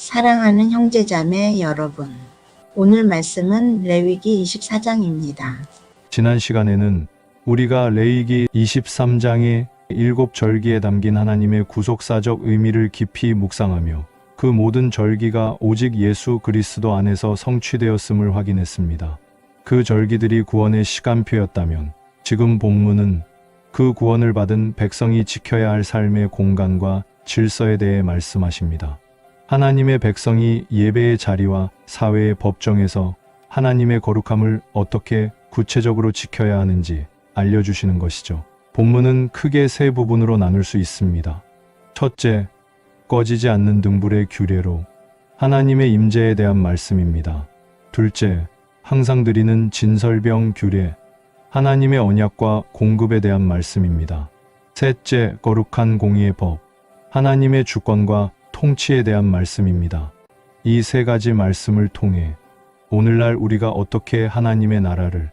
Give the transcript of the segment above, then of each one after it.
사랑하는 형제자매 여러분, 오늘 말씀은 레위기 24장입니다. 지난 시간에는 우리가 레위기 23장의 7절기에 담긴 하나님의 구속사적 의미를 깊이 묵상하며 그 모든 절기가 오직 예수 그리스도 안에서 성취되었음을 확인했습니다. 그 절기들이 구원의 시간표였다면 지금 본문은 그 구원을 받은 백성이 지켜야 할 삶의 공간과 질서에 대해 말씀하십니다. 하나님의 백성이 예배의 자리와 사회의 법정에서 하나님의 거룩함을 어떻게 구체적으로 지켜야 하는지 알려주시는 것이죠. 본문은 크게 세 부분으로 나눌 수 있습니다. 첫째, 꺼지지 않는 등불의 규례로 하나님의 임재에 대한 말씀입니다. 둘째, 항상 드리는 진설병 규례, 하나님의 언약과 공급에 대한 말씀입니다. 셋째, 거룩한 공의의 법, 하나님의 주권과 통치에 대한 말씀입니다. 이 세 가지 말씀을 통해 오늘날 우리가 어떻게 하나님의 나라를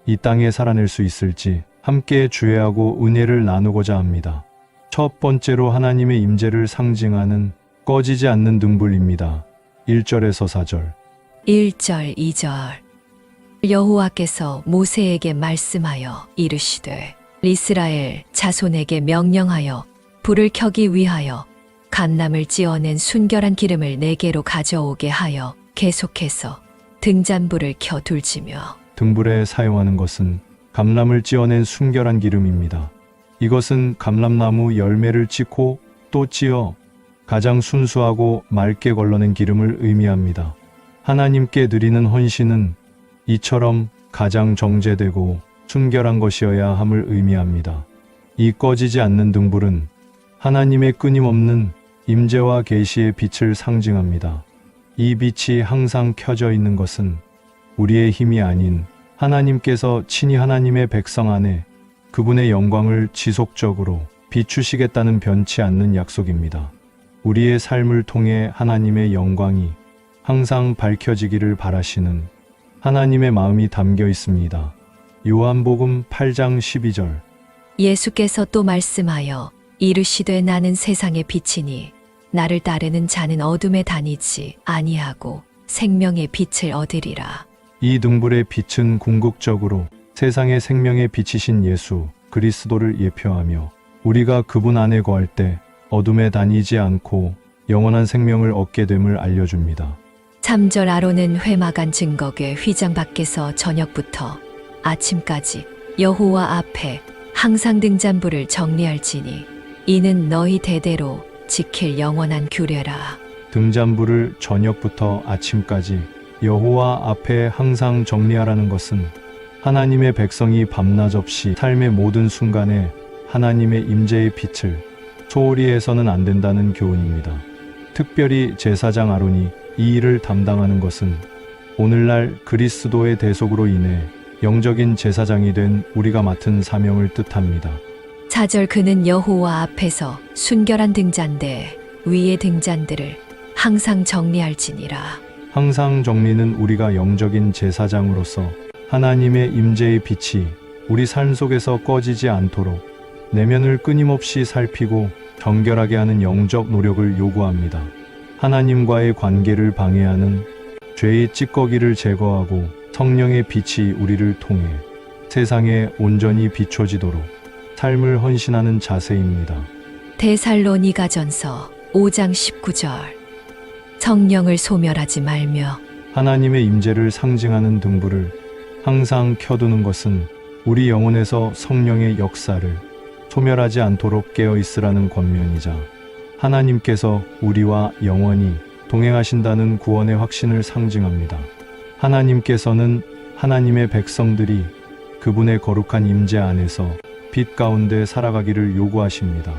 이 땅에 살아낼 수 있을지 함께 주의하고 은혜를 나누고자 합니다. 첫 번째로 하나님의 임재를 상징하는 꺼지지 않는 등불입니다. 1절에서 4절. 1절, 2절. 여호와께서 모세에게 말씀하여 이르시되 이스라엘 자손에게 명령하여 불을 켜기 위하여 감람을 찌어낸 순결한 기름을 네개로 가져오게 하여 계속해서 등잔불을 켜둘지며. 등불에 사용하는 것은 감람을 찌어낸 순결한 기름입니다. 이것은 감람나무 열매를 찢고 또 찌어 가장 순수하고 맑게 걸러낸 기름을 의미합니다. 하나님께 드리는 헌신은 이처럼 가장 정제되고 순결한 것이어야 함을 의미합니다. 이 꺼지지 않는 등불은 하나님의 끊임없는 임재와 계시의 빛을 상징합니다. 이 빛이 항상 켜져 있는 것은 우리의 힘이 아닌 하나님께서 친히 하나님의 백성 안에 그분의 영광을 지속적으로 비추시겠다는 변치 않는 약속입니다. 우리의 삶을 통해 하나님의 영광이 항상 밝혀지기를 바라시는 하나님의 마음이 담겨 있습니다. 요한복음 8장 12절. 예수께서 또 말씀하여 이르시되 나는 세상의 빛이니 나를 따르는 자는 어둠에 다니지 아니하고 생명의 빛을 얻으리라. 이 등불의 빛은 궁극적으로 세상의 생명의 빛이신 예수 그리스도를 예표하며 우리가 그분 안에 거할 때 어둠에 다니지 않고 영원한 생명을 얻게 됨을 알려줍니다. 3절. 아론은 회막안 증거궤 휘장 밖에서 저녁부터 아침까지 여호와 앞에 항상 등잔불을 정리할지니 이는 너희 대대로 지킬 영원한 규례라. 등잔불을 저녁부터 아침까지 여호와 앞에 항상 정리하라는 것은 하나님의 백성이 밤낮 없이 삶의 모든 순간에 하나님의 임재의 빛을 소홀히 해서는 안 된다는 교훈입니다. 특별히 제사장 아론이 이 일을 담당하는 것은 오늘날 그리스도의 대속으로 인해 영적인 제사장이 된 우리가 맡은 사명을 뜻합니다. 4절. 그는 여호와 앞에서 순결한 등잔대 위의 등잔들을 항상 정리할지니라. 항상 정리는 우리가 영적인 제사장으로서 하나님의 임재의 빛이 우리 삶 속에서 꺼지지 않도록 내면을 끊임없이 살피고 정결하게 하는 영적 노력을 요구합니다. 하나님과의 관계를 방해하는 죄의 찌꺼기를 제거하고 성령의 빛이 우리를 통해 세상에 온전히 비춰지도록 삶을 헌신하는 자세입니다. 데살로니가전서 5장 19절. 성령을 소멸하지 말며. 하나님의 임재를 상징하는 등불을 항상 켜두는 것은 우리 영혼에서 성령의 역사를 소멸하지 않도록 깨어 있으라는 권면이자 하나님께서 우리와 영원히 동행하신다는 구원의 확신을 상징합니다. 하나님께서는 하나님의 백성들이 그분의 거룩한 임재 안에서 빛 가운데 살아가기를 요구하십니다.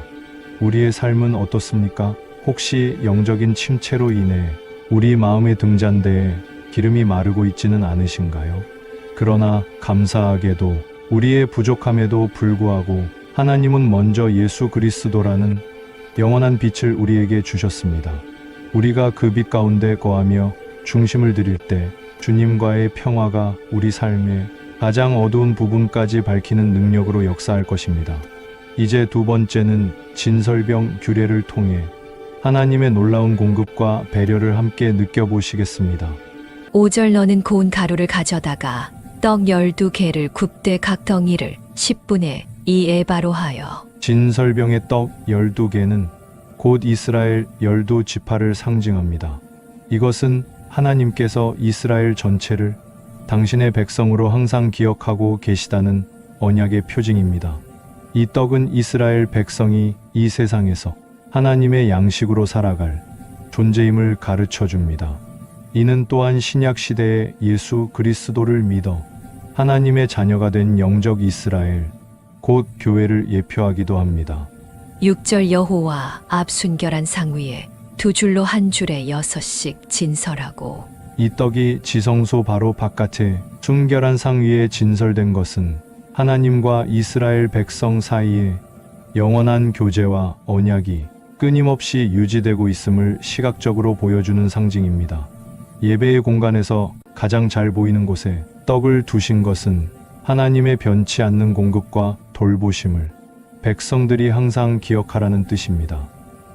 우리의 삶은 어떻습니까? 혹시 영적인 침체로 인해 우리 마음의 등잔대에 기름이 마르고 있지는 않으신가요? 그러나 감사하게도 우리의 부족함에도 불구하고 하나님은 먼저 예수 그리스도라는 영원한 빛을 우리에게 주셨습니다. 우리가 그 빛 가운데 거하며 중심을 드릴 때 주님과의 평화가 우리 삶의 가장 어두운 부분까지 밝히는 능력으로 역사할 것입니다. 이제 두 번째는 진설병 규례를 통해 하나님의 놀라운 공급과 배려를 함께 느껴보시겠습니다. 5절 너는 고운 가루를 가져다가 떡 12개를 굽되 각 덩이를 10분의 2 에바로 하여 진설병의 떡 12개는 곧 이스라엘 12지파를 상징합니다. 이것은 하나님께서 이스라엘 전체를 당신의 백성으로 항상 기억하고 계시다는 언약의 표징입니다. 이 떡은 이스라엘 백성이 이 세상에서 하나님의 양식으로 살아갈 존재임을 가르쳐 줍니다. 이는 또한 신약 시대의 예수 그리스도를 믿어 하나님의 자녀가 된 영적 이스라엘, 곧 교회를 예표하기도 합니다. 6절 여호와 앞 순결한 상 위에 두 줄로 한 줄에 6씩 진설하고 이 떡이 지성소 바로 바깥에 순결한 상 위에 진설된 것은 하나님과 이스라엘 백성 사이에 영원한 교제와 언약이 끊임없이 유지되고 있음을 시각적으로 보여주는 상징입니다. 예배의 공간에서 가장 잘 보이는 곳에 떡을 두신 것은 하나님의 변치 않는 공급과 돌보심을 백성들이 항상 기억하라는 뜻입니다.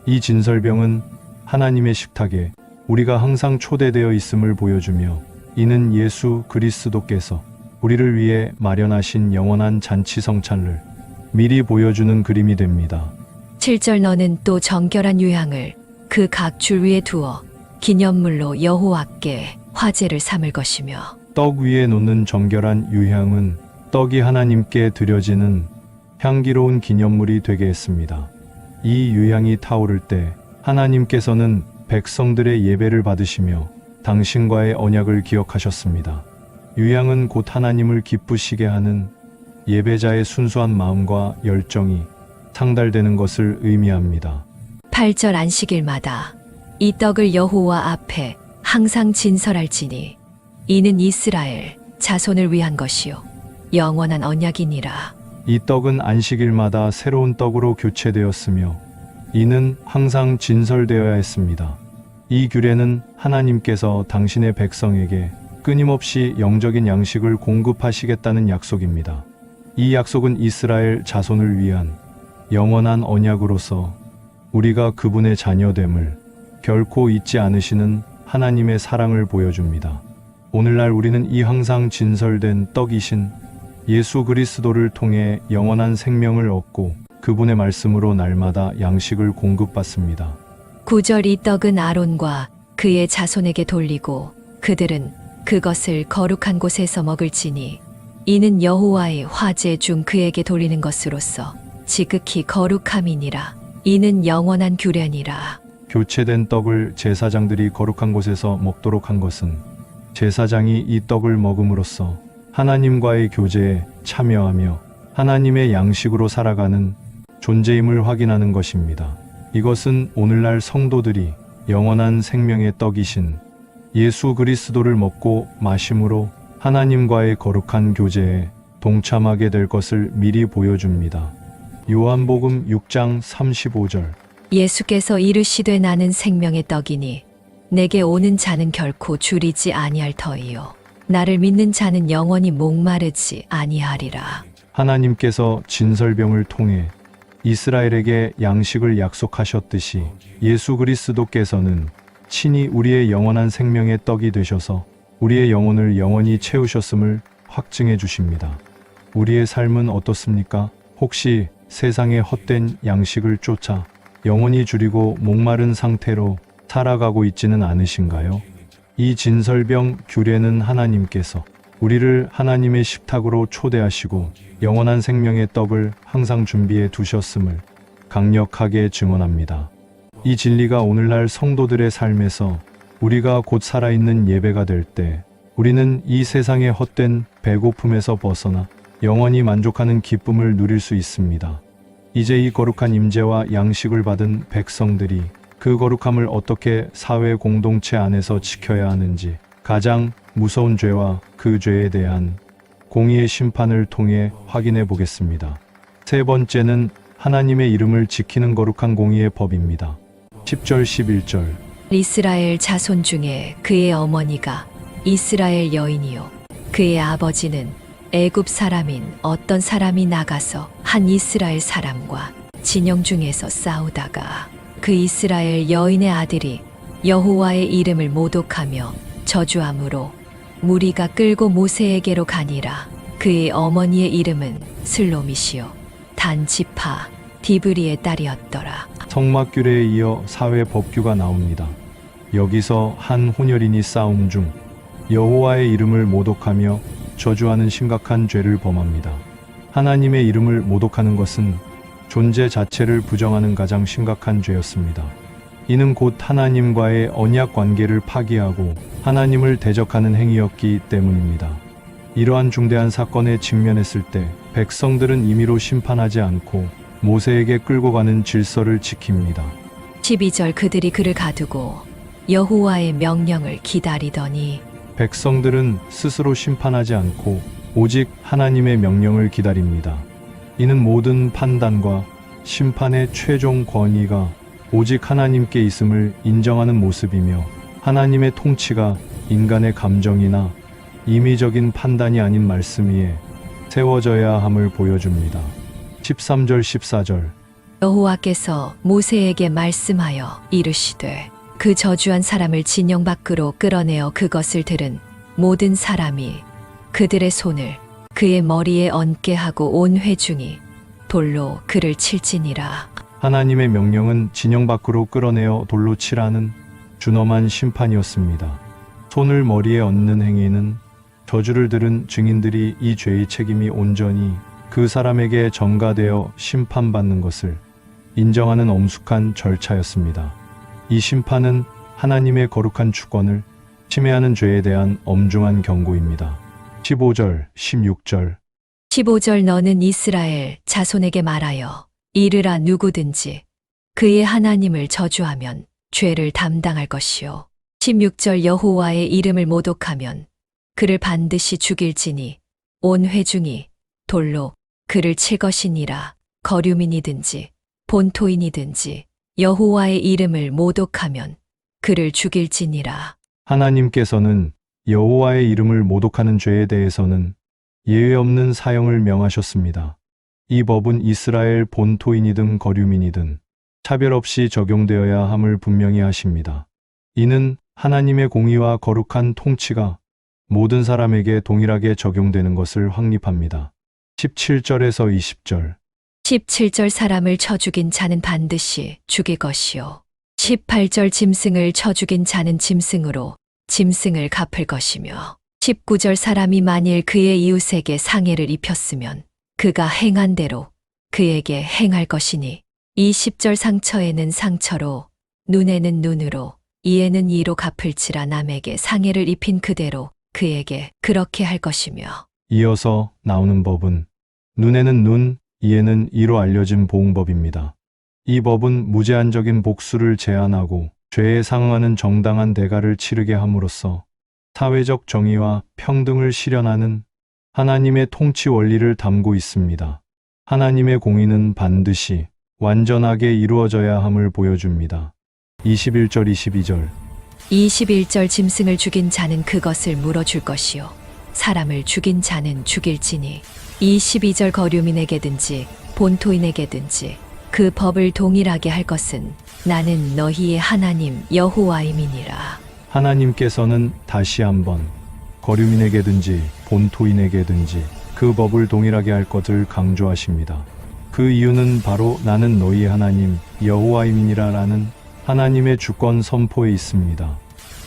이 진설병은 하나님의 식탁에 우리가 항상 초대되어 있음을 보여주며, 이는 예수 그리스도께서 우리를 위해 마련하신 영원한 잔치 성찬을 미리 보여주는 그림이 됩니다. 7절 너는 또 정결한 유향을 그 각 줄 위에 두어 기념물로 여호와께 화제를 삼을 것이며 떡 위에 놓는 정결한 유향은 떡이 하나님께 드려지는 향기로운 기념물이 되게 했습니다. 이 유향이 타오를 때 하나님께서는 백성들의 예배를 받으시며 당신과의 언약을 기억하셨습니다. 유향은 곧 하나님을 기쁘시게 하는 예배자의 순수한 마음과 열정이 상달되는 것을 의미합니다. 8절 안식일마다 이 떡을 여호와 앞에 항상 진설할지니 이는 이스라엘 자손을 위한 것이요 영원한 언약이니라. 이 떡은 안식일마다 새로운 떡으로 교체되었으며 이는 항상 진설되어야 했습니다. 이 규례는 하나님께서 당신의 백성에게 끊임없이 영적인 양식을 공급하시겠다는 약속입니다. 이 약속은 이스라엘 자손을 위한 영원한 언약으로서 우리가 그분의 자녀됨을 결코 잊지 않으시는 하나님의 사랑을 보여줍니다. 오늘날 우리는 이 항상 진설된 떡이신 예수 그리스도를 통해 영원한 생명을 얻고 그분의 말씀으로 날마다 양식을 공급받습니다. 9절 이 떡은 아론과 그의 자손에게 돌리고 그들은 그것을 거룩한 곳에서 먹을지니 이는 여호와의 화제 중 그에게 돌리는 것으로서 지극히 거룩함이니라. 이는 영원한 규례니라. 교체된 떡을 제사장들이 거룩한 곳에서 먹도록 한 것은 제사장이 이 떡을 먹음으로써 하나님과의 교제에 참여하며 하나님의 양식으로 살아가는 존재임을 확인하는 것입니다. 이것은 오늘날 성도들이 영원한 생명의 떡이신 예수 그리스도를 먹고 마심으로 하나님과의 거룩한 교제에 동참하게 될 것을 미리 보여줍니다. 요한복음 6장 35절 예수께서 이르시되 나는 생명의 떡이니 내게 오는 자는 결코 줄이지 아니할 터이요 나를 믿는 자는 영원히 목마르지 아니하리라. 하나님께서 진설병을 통해 이스라엘에게 양식을 약속하셨듯이 예수 그리스도께서는 친히 우리의 영원한 생명의 떡이 되셔서 우리의 영혼을 영원히 채우셨음을 확증해 주십니다. 우리의 삶은 어떻습니까? 혹시 세상의 헛된 양식을 쫓아 영원히 줄이고 목마른 상태로 살아가고 있지는 않으신가요? 이 진설병 규례는 하나님께서 우리를 하나님의 식탁으로 초대하시고 영원한 생명의 떡을 항상 준비해 두셨음을 강력하게 증언합니다. 이 진리가 오늘날 성도들의 삶에서 우리가 곧 살아있는 예배가 될 때 우리는 이 세상의 헛된 배고픔에서 벗어나 영원히 만족하는 기쁨을 누릴 수 있습니다. 이제 이 거룩한 임재와 양식을 받은 백성들이 그 거룩함을 어떻게 사회 공동체 안에서 지켜야 하는지 가장 무서운 죄와 그 죄에 대한 공의의 심판을 통해 확인해 보겠습니다. 세 번째는 하나님의 이름을 지키는 거룩한 공의의 법입니다. 10절 11절 이스라엘 자손 중에 그의 어머니가 이스라엘 여인이요 그의 아버지는 애굽 사람인 어떤 사람이 나가서 한 이스라엘 사람과 진영 중에서 싸우다가 그 이스라엘 여인의 아들이 여호와의 이름을 모독하며 저주함으로 무리가 끌고 모세에게로 가니라. 그의 어머니의 이름은 슬로미시요 단 지파 디브리의 딸이었더라. 성막규례에 이어 사회 법규가 나옵니다. 여기서 한 혼혈인이 싸움 중 여호와의 이름을 모독하며 저주하는 심각한 죄를 범합니다. 하나님의 이름을 모독하는 것은 존재 자체를 부정하는 가장 심각한 죄였습니다. 이는 곧 하나님과의 언약 관계를 파기하고 하나님을 대적하는 행위였기 때문입니다. 이러한 중대한 사건에 직면했을 때 백성들은 임의로 심판하지 않고 모세에게 끌고 가는 질서를 지킵니다. 12절 그들이 그를 가두고 여호와의 명령을 기다리더니 백성들은 스스로 심판하지 않고 오직 하나님의 명령을 기다립니다. 이는 모든 판단과 심판의 최종 권위가 오직 하나님께 있음을 인정하는 모습이며 하나님의 통치가 인간의 감정이나 임의적인 판단이 아닌 말씀 위에 세워져야 함을 보여줍니다. 13절 14절 여호와께서 모세에게 말씀하여 이르시되 그 저주한 사람을 진영 밖으로 끌어내어 그것을 들은 모든 사람이 그들의 손을 그의 머리에 얹게 하고 온 회중이 돌로 그를 칠지니라. 하나님의 명령은 진영 밖으로 끌어내어 돌로 치라는 준엄한 심판이었습니다. 손을 머리에 얹는 행위는 저주를 들은 증인들이 이 죄의 책임이 온전히 그 사람에게 전가되어 심판받는 것을 인정하는 엄숙한 절차였습니다. 이 심판은 하나님의 거룩한 주권을 침해하는 죄에 대한 엄중한 경고입니다. 15절, 16절 15절 너는 이스라엘 자손에게 말하여 이르라 누구든지 그의 하나님을 저주하면 죄를 담당할 것이요 16절 여호와의 이름을 모독하면 그를 반드시 죽일지니 온 회중이 돌로 그를 칠 것이니라. 거류민이든지 본토인이든지 여호와의 이름을 모독하면 그를 죽일지니라. 하나님께서는 여호와의 이름을 모독하는 죄에 대해서는 예외 없는 사형을 명하셨습니다. 이 법은 이스라엘 본토인이든 거류민이든 차별 없이 적용되어야 함을 분명히 하십니다. 이는 하나님의 공의와 거룩한 통치가 모든 사람에게 동일하게 적용되는 것을 확립합니다. 17절에서 20절 17절 사람을 쳐 죽인 자는 반드시 죽일 것이요 18절 짐승을 쳐 죽인 자는 짐승으로 짐승을 갚을 것이며 19절 사람이 만일 그의 이웃에게 상해를 입혔으면 그가 행한 대로 그에게 행할 것이니 20절 상처에는 상처로 눈에는 눈으로 이에는 이로 갚을지라 남에게 상해를 입힌 그대로 그에게 그렇게 할 것이며 이어서 나오는 법은 눈에는 눈, 이에는 이로 알려진 보응법입니다. 이 법은 무제한적인 복수를 제한하고 죄에 상응하는 정당한 대가를 치르게 함으로써 사회적 정의와 평등을 실현하는 하나님의 통치 원리를 담고 있습니다. 하나님의 공의는 반드시 완전하게 이루어져야 함을 보여줍니다. 21절 22절 21절 짐승을 죽인 자는 그것을 물어줄 것이요 사람을 죽인 자는 죽일지니 22절 거류민에게든지 본토인에게든지 그 법을 동일하게 할 것은 나는 너희의 하나님 여호와임이니라. 하나님께서는 다시 한번 거류민에게든지 본토인에게든지 그 법을 동일하게 할 것을 강조하십니다. 그 이유는 바로 나는 너희 하나님 여호와임이니라 라는 하나님의 주권 선포에 있습니다.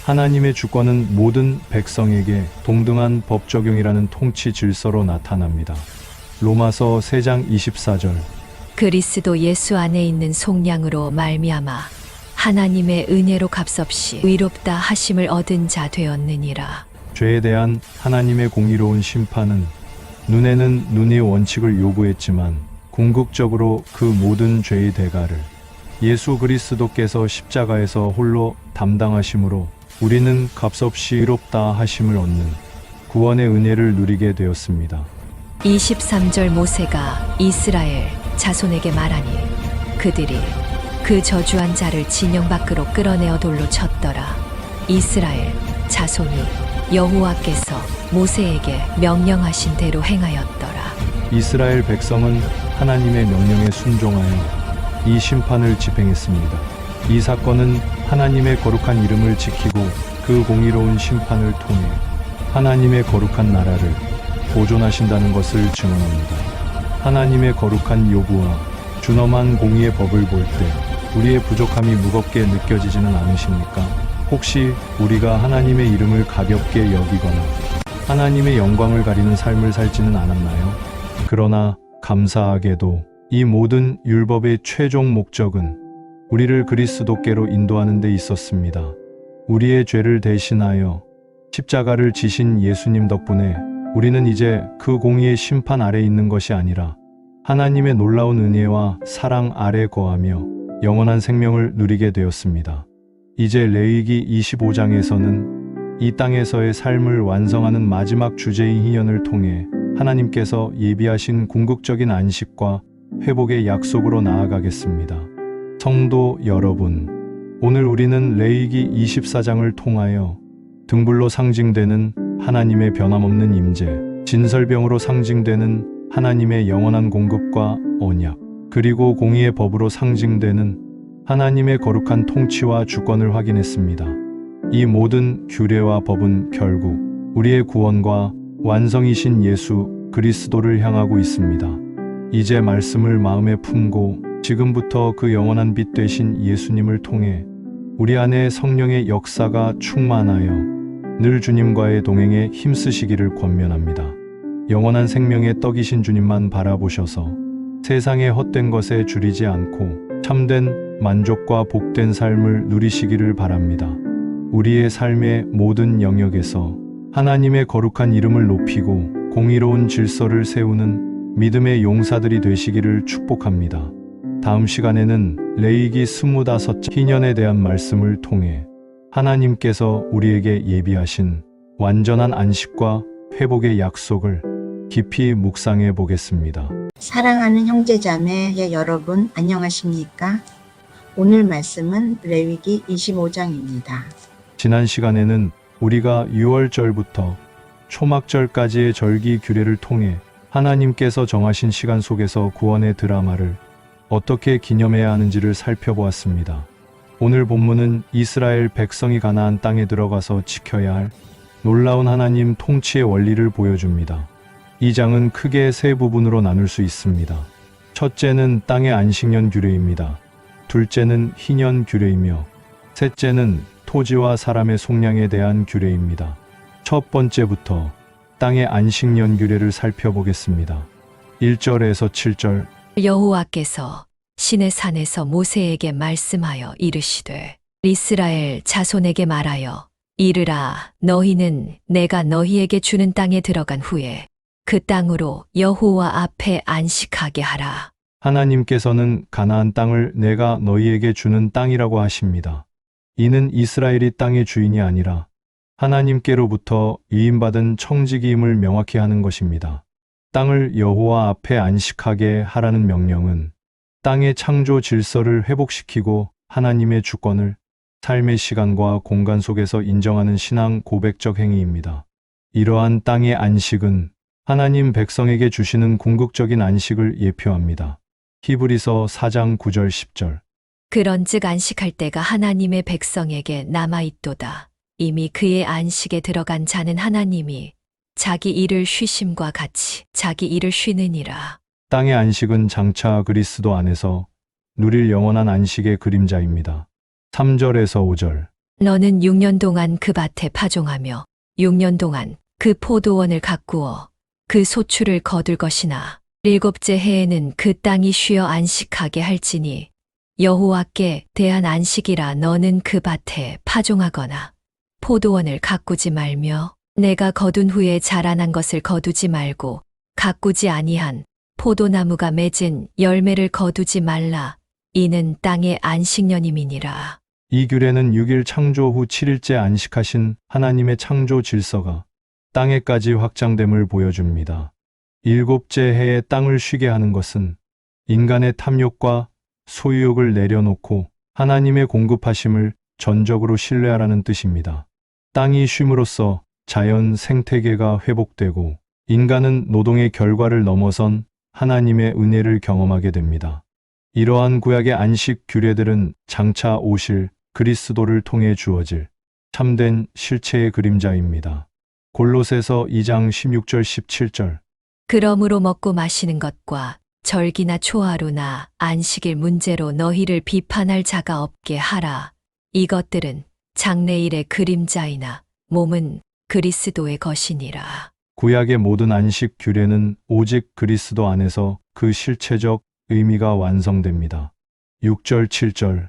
하나님의 주권은 모든 백성에게 동등한 법 적용이라는 통치 질서로 나타납니다. 로마서 3장 24절 그리스도 예수 안에 있는 속량으로 말미암아 하나님의 은혜로 값없이 의롭다 하심을 얻은 자 되었느니라. 죄에 대한 하나님의 공의로운 심판은 눈에는 눈의 원칙을 요구했지만 궁극적으로 그 모든 죄의 대가를 예수 그리스도께서 십자가에서 홀로 담당하심으로 우리는 값없이 의롭다 하심을 얻는 구원의 은혜를 누리게 되었습니다. 23절 모세가 이스라엘 자손에게 말하니 그들이 그 저주한 자를 진영 밖으로 끌어내어 돌로 쳤더라. 이스라엘 자손이 여호와께서 모세에게 명령하신 대로 행하였더라. 이스라엘 백성은 하나님의 명령에 순종하여 이 심판을 집행했습니다. 이 사건은 하나님의 거룩한 이름을 지키고 그 공의로운 심판을 통해 하나님의 거룩한 나라를 보존하신다는 것을 증언합니다. 하나님의 거룩한 요구와 준엄한 공의의 법을 볼 때 우리의 부족함이 무겁게 느껴지지는 않으십니까? 혹시 우리가 하나님의 이름을 가볍게 여기거나 하나님의 영광을 가리는 삶을 살지는 않았나요? 그러나 감사하게도 이 모든 율법의 최종 목적은 우리를 그리스도께로 인도하는 데 있었습니다. 우리의 죄를 대신하여 십자가를 지신 예수님 덕분에 우리는 이제 그 공의의 심판 아래 있는 것이 아니라 하나님의 놀라운 은혜와 사랑 아래 거하며 영원한 생명을 누리게 되었습니다. 이제 레위기 25장에서는 이 땅에서의 삶을 완성하는 마지막 주제인 희년을 통해 하나님께서 예비하신 궁극적인 안식과 회복의 약속으로 나아가겠습니다. 성도 여러분, 오늘 우리는 레위기 24장을 통하여 등불로 상징되는 하나님의 변함없는 임재, 진설병으로 상징되는 하나님의 영원한 공급과 언약, 그리고 공의의 법으로 상징되는 하나님의 거룩한 통치와 주권을 확인했습니다. 이 모든 규례와 법은 결국 우리의 구원과 완성이신 예수 그리스도를 향하고 있습니다. 이제 말씀을 마음에 품고 지금부터 그 영원한 빛 되신 예수님을 통해 우리 안에 성령의 역사가 충만하여 늘 주님과의 동행에 힘쓰시기를 권면합니다. 영원한 생명의 떡이신 주님만 바라보셔서 세상의 헛된 것에 줄이지 않고 참된 만족과 복된 삶을 누리시기를 바랍니다. 우리의 삶의 모든 영역에서 하나님의 거룩한 이름을 높이고 공의로운 질서를 세우는 믿음의 용사들이 되시기를 축복합니다. 다음 시간에는 레위기 25장 희년에 대한 말씀을 통해 하나님께서 우리에게 예비하신 완전한 안식과 회복의 약속을 깊이 묵상해 보겠습니다. 사랑하는 형제자매 여러분 안녕하십니까? 오늘 말씀은 레위기 25장입니다. 지난 시간에는 우리가 6월절부터 초막절까지의 절기 규례를 통해 하나님께서 정하신 시간 속에서 구원의 드라마를 어떻게 기념해야 하는지를 살펴보았습니다. 오늘 본문은 이스라엘 백성이 가나안 땅에 들어가서 지켜야 할 놀라운 하나님 통치의 원리를 보여줍니다. 이 장은 크게 세 부분으로 나눌 수 있습니다. 첫째는 땅의 안식년 규례입니다. 둘째는 희년 규례이며 셋째는 토지와 사람의 속량에 대한 규례입니다. 첫 번째부터 땅의 안식년 규례를 살펴보겠습니다. 1절에서 7절. 여호와께서 시내 산에서 모세에게 말씀하여 이르시되 이스라엘 자손에게 말하여 이르라 너희는 내가 너희에게 주는 땅에 들어간 후에 그 땅으로 여호와 앞에 안식하게 하라. 하나님께서는 가나안 땅을 내가 너희에게 주는 땅이라고 하십니다. 이는 이스라엘이 땅의 주인이 아니라 하나님께로부터 위임받은 청지기임을 명확히 하는 것입니다. 땅을 여호와 앞에 안식하게 하라는 명령은 땅의 창조 질서를 회복시키고 하나님의 주권을 삶의 시간과 공간 속에서 인정하는 신앙 고백적 행위입니다. 이러한 땅의 안식은 하나님 백성에게 주시는 궁극적인 안식을 예표합니다. 히브리서 4장 9절 10절. 그런즉 안식할 때가 하나님의 백성에게 남아있도다. 이미 그의 안식에 들어간 자는 하나님이 자기 일을 쉬심과 같이 자기 일을 쉬느니라. 땅의 안식은 장차 그리스도 안에서 누릴 영원한 안식의 그림자입니다. 3절에서 5절. 너는 6년 동안 그 밭에 파종하며 6년 동안 그 포도원을 가꾸어 그 소출을 거둘 것이나 7째 해에는 그 땅이 쉬어 안식하게 할지니 여호와께 대한 안식이라. 너는 그 밭에 파종하거나 포도원을 가꾸지 말며 내가 거둔 후에 자라난 것을 거두지 말고 가꾸지 아니한 포도나무가 맺은 열매를 거두지 말라. 이는 땅의 안식년임이니라. 이 규례는 6일 창조 후 7일째 안식하신 하나님의 창조 질서가 땅에까지 확장됨을 보여줍니다. 7째 해에 땅을 쉬게 하는 것은 인간의 탐욕과 소유욕을 내려놓고 하나님의 공급하심을 전적으로 신뢰하라는 뜻입니다. 땅이 쉼으로써 자연 생태계가 회복되고 인간은 노동의 결과를 넘어선 하나님의 은혜를 경험하게 됩니다. 이러한 구약의 안식 규례들은 장차 오실 그리스도를 통해 주어질 참된 실체의 그림자입니다. 골로새서 2장 16절 17절. 그러므로 먹고 마시는 것과 절기나 초하루나 안식일 문제로 너희를 비판할 자가 없게 하라. 이것들은 장래일의 그림자이나 몸은 그리스도의 것이니라. 구약의 모든 안식 규례는 오직 그리스도 안에서 그 실체적 의미가 완성됩니다. 6절 7절.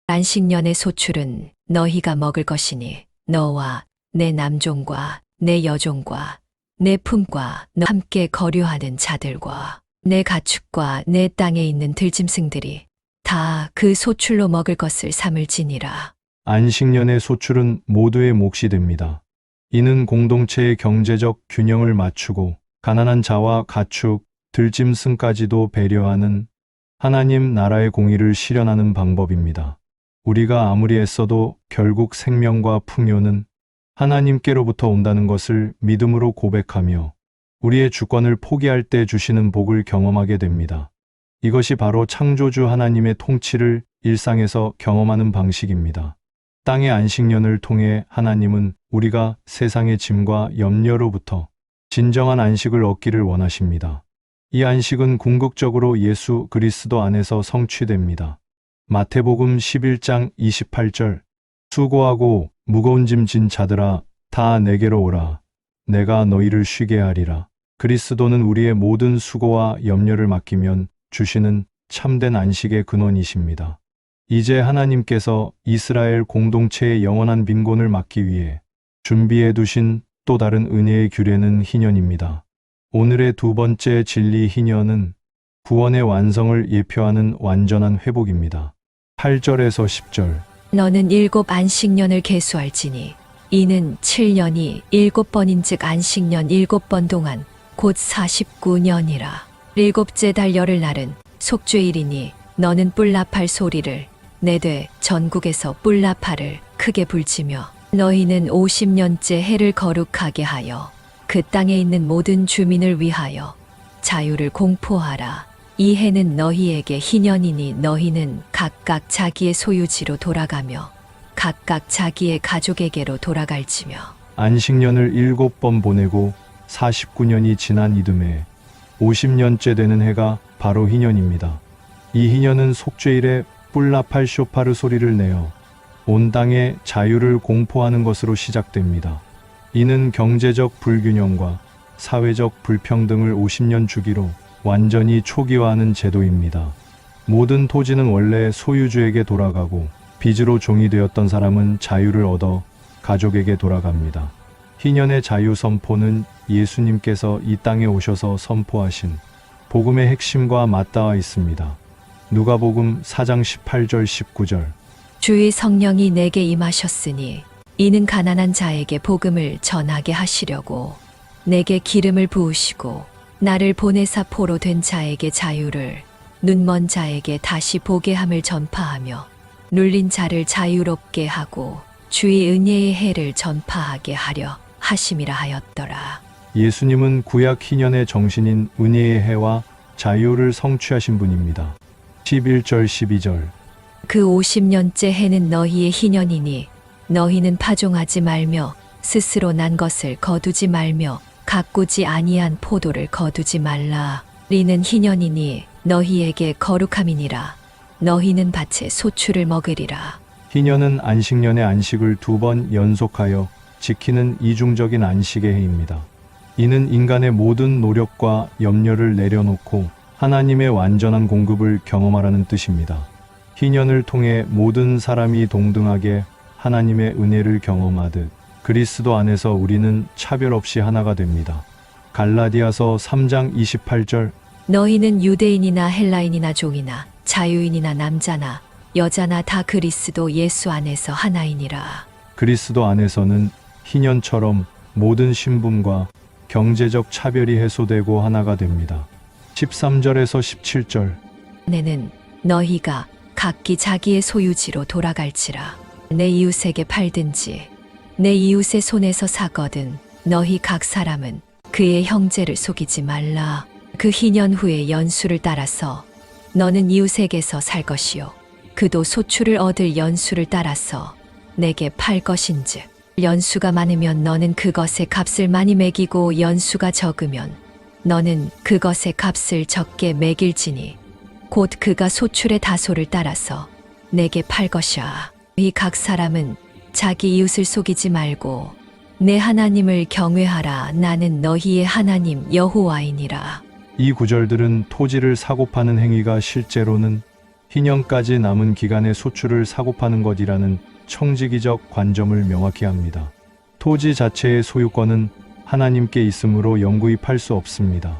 안식년의 소출은 너희가 먹을 것이니 너와 내 남종과 내 여종과 내 품과 너 함께 거류하는 자들과 내 가축과 내 땅에 있는 들짐승들이 다 그 소출로 먹을 것을 삼을지니라. 안식년의 소출은 모두의 몫이 됩니다. 이는 공동체의 경제적 균형을 맞추고 가난한 자와 가축, 들짐승까지도 배려하는 하나님 나라의 공의를 실현하는 방법입니다. 우리가 아무리 애써도 결국 생명과 풍요는 하나님께로부터 온다는 것을 믿음으로 고백하며 우리의 주권을 포기할 때 주시는 복을 경험하게 됩니다. 이것이 바로 창조주 하나님의 통치를 일상에서 경험하는 방식입니다. 땅의 안식년을 통해 하나님은 우리가 세상의 짐과 염려로부터 진정한 안식을 얻기를 원하십니다. 이 안식은 궁극적으로 예수 그리스도 안에서 성취됩니다. 마태복음 11장 28절. 수고하고 무거운 짐 진 자들아 다 내게로 오라. 내가 너희를 쉬게 하리라. 그리스도는 우리의 모든 수고와 염려를 맡기면 주시는 참된 안식의 근원이십니다. 이제 하나님께서 이스라엘 공동체의 영원한 빈곤을 막기 위해 준비해 두신 또 다른 은혜의 규례는 희년입니다. 오늘의 두 번째 진리 희년은 구원의 완성을 예표하는 완전한 회복입니다. 8절에서 10절. 너는 7 안식년을 계수할지니 이는 7년이 7번인즉 안식년 7번 동안 곧 49년이라. 7째 달 열흘날은 속죄일이니 너는 뿔납할 소리를 내되 전국에서 뿔납할을 크게 불지며 너희는 50년째 해를 거룩하게 하여 그 땅에 있는 모든 주민을 위하여 자유를 공포하라. 이 해는 너희에게 희년이니 너희는 각각 자기의 소유지로 돌아가며 각각 자기의 가족에게로 돌아갈지며. 안식년을 7번 보내고 49년이 지난 이듬해 50년째 되는 해가 바로 희년입니다. 이 희년은 속죄일에 뿔납할 쇼파르 소리를 내어 온 땅에 자유를 공포하는 것으로 시작됩니다. 이는 경제적 불균형과 사회적 불평등을 50년 주기로 완전히 초기화하는 제도입니다. 모든 토지는 원래 소유주에게 돌아가고 빚으로 종이 되었던 사람은 자유를 얻어 가족에게 돌아갑니다. 희년의 자유 선포는 예수님께서 이 땅에 오셔서 선포하신 복음의 핵심과 맞닿아 있습니다. 누가복음 4장 18절 19절. 주의 성령이 내게 임하셨으니 이는 가난한 자에게 복음을 전하게 하시려고 내게 기름을 부으시고 나를 보내사 포로 된 자에게 자유를 눈먼 자에게 다시 보게 함을 전파하며 눌린 자를 자유롭게 하고 주의 은혜의 해를 전파하게 하려 하심이라 하였더라. 예수님은 구약 희년의 정신인 은혜의 해와 자유를 성취하신 분입니다. 11절 12절. 그 50년째 해는 너희의 희년이니 너희는 파종하지 말며 스스로 난 것을 거두지 말며 가꾸지 아니한 포도를 거두지 말라. 리는 희년이니 너희에게 거룩함이니라. 너희는 밭의 소출을 먹으리라. 희년은 안식년의 안식을 2번 연속하여 지키는 이중적인 안식의 해입니다. 이는 인간의 모든 노력과 염려를 내려놓고 하나님의 완전한 공급을 경험하라는 뜻입니다. 희년을 통해 모든 사람이 동등하게 하나님의 은혜를 경험하듯 그리스도 안에서 우리는 차별 없이 하나가 됩니다. 갈라디아서 3장 28절. 너희는 유대인이나 헬라인이나 종이나 자유인이나 남자나 여자나 다 그리스도 예수 안에서 하나이니라. 그리스도 안에서는 희년처럼 모든 신분과 경제적 차별이 해소되고 하나가 됩니다. 13절에서 17절. 내는 너희가 각기 자기의 소유지로 돌아갈지라. 내 이웃에게 팔든지 내 이웃의 손에서 사거든 너희 각 사람은 그의 형제를 속이지 말라. 그 희년 후에 연수를 따라서 너는 이웃에게서 살 것이요 그도 소출을 얻을 연수를 따라서 내게 팔 것인즉 연수가 많으면 너는 그것의 값을 많이 매기고 연수가 적으면 너는 그것의 값을 적게 매길지니 곧 그가 소출의 다소를 따라서 내게 팔 것이야. 이 각 사람은 자기 이웃을 속이지 말고 내 하나님을 경외하라. 나는 너희의 하나님 여호와이니라. 이 구절들은 토지를 사고 파는 행위가 실제로는 희년까지 남은 기간의 소출을 사고 파는 것이라는 청지기적 관점을 명확히 합니다. 토지 자체의 소유권은 하나님께 있으므로 영구히 팔 수 없습니다.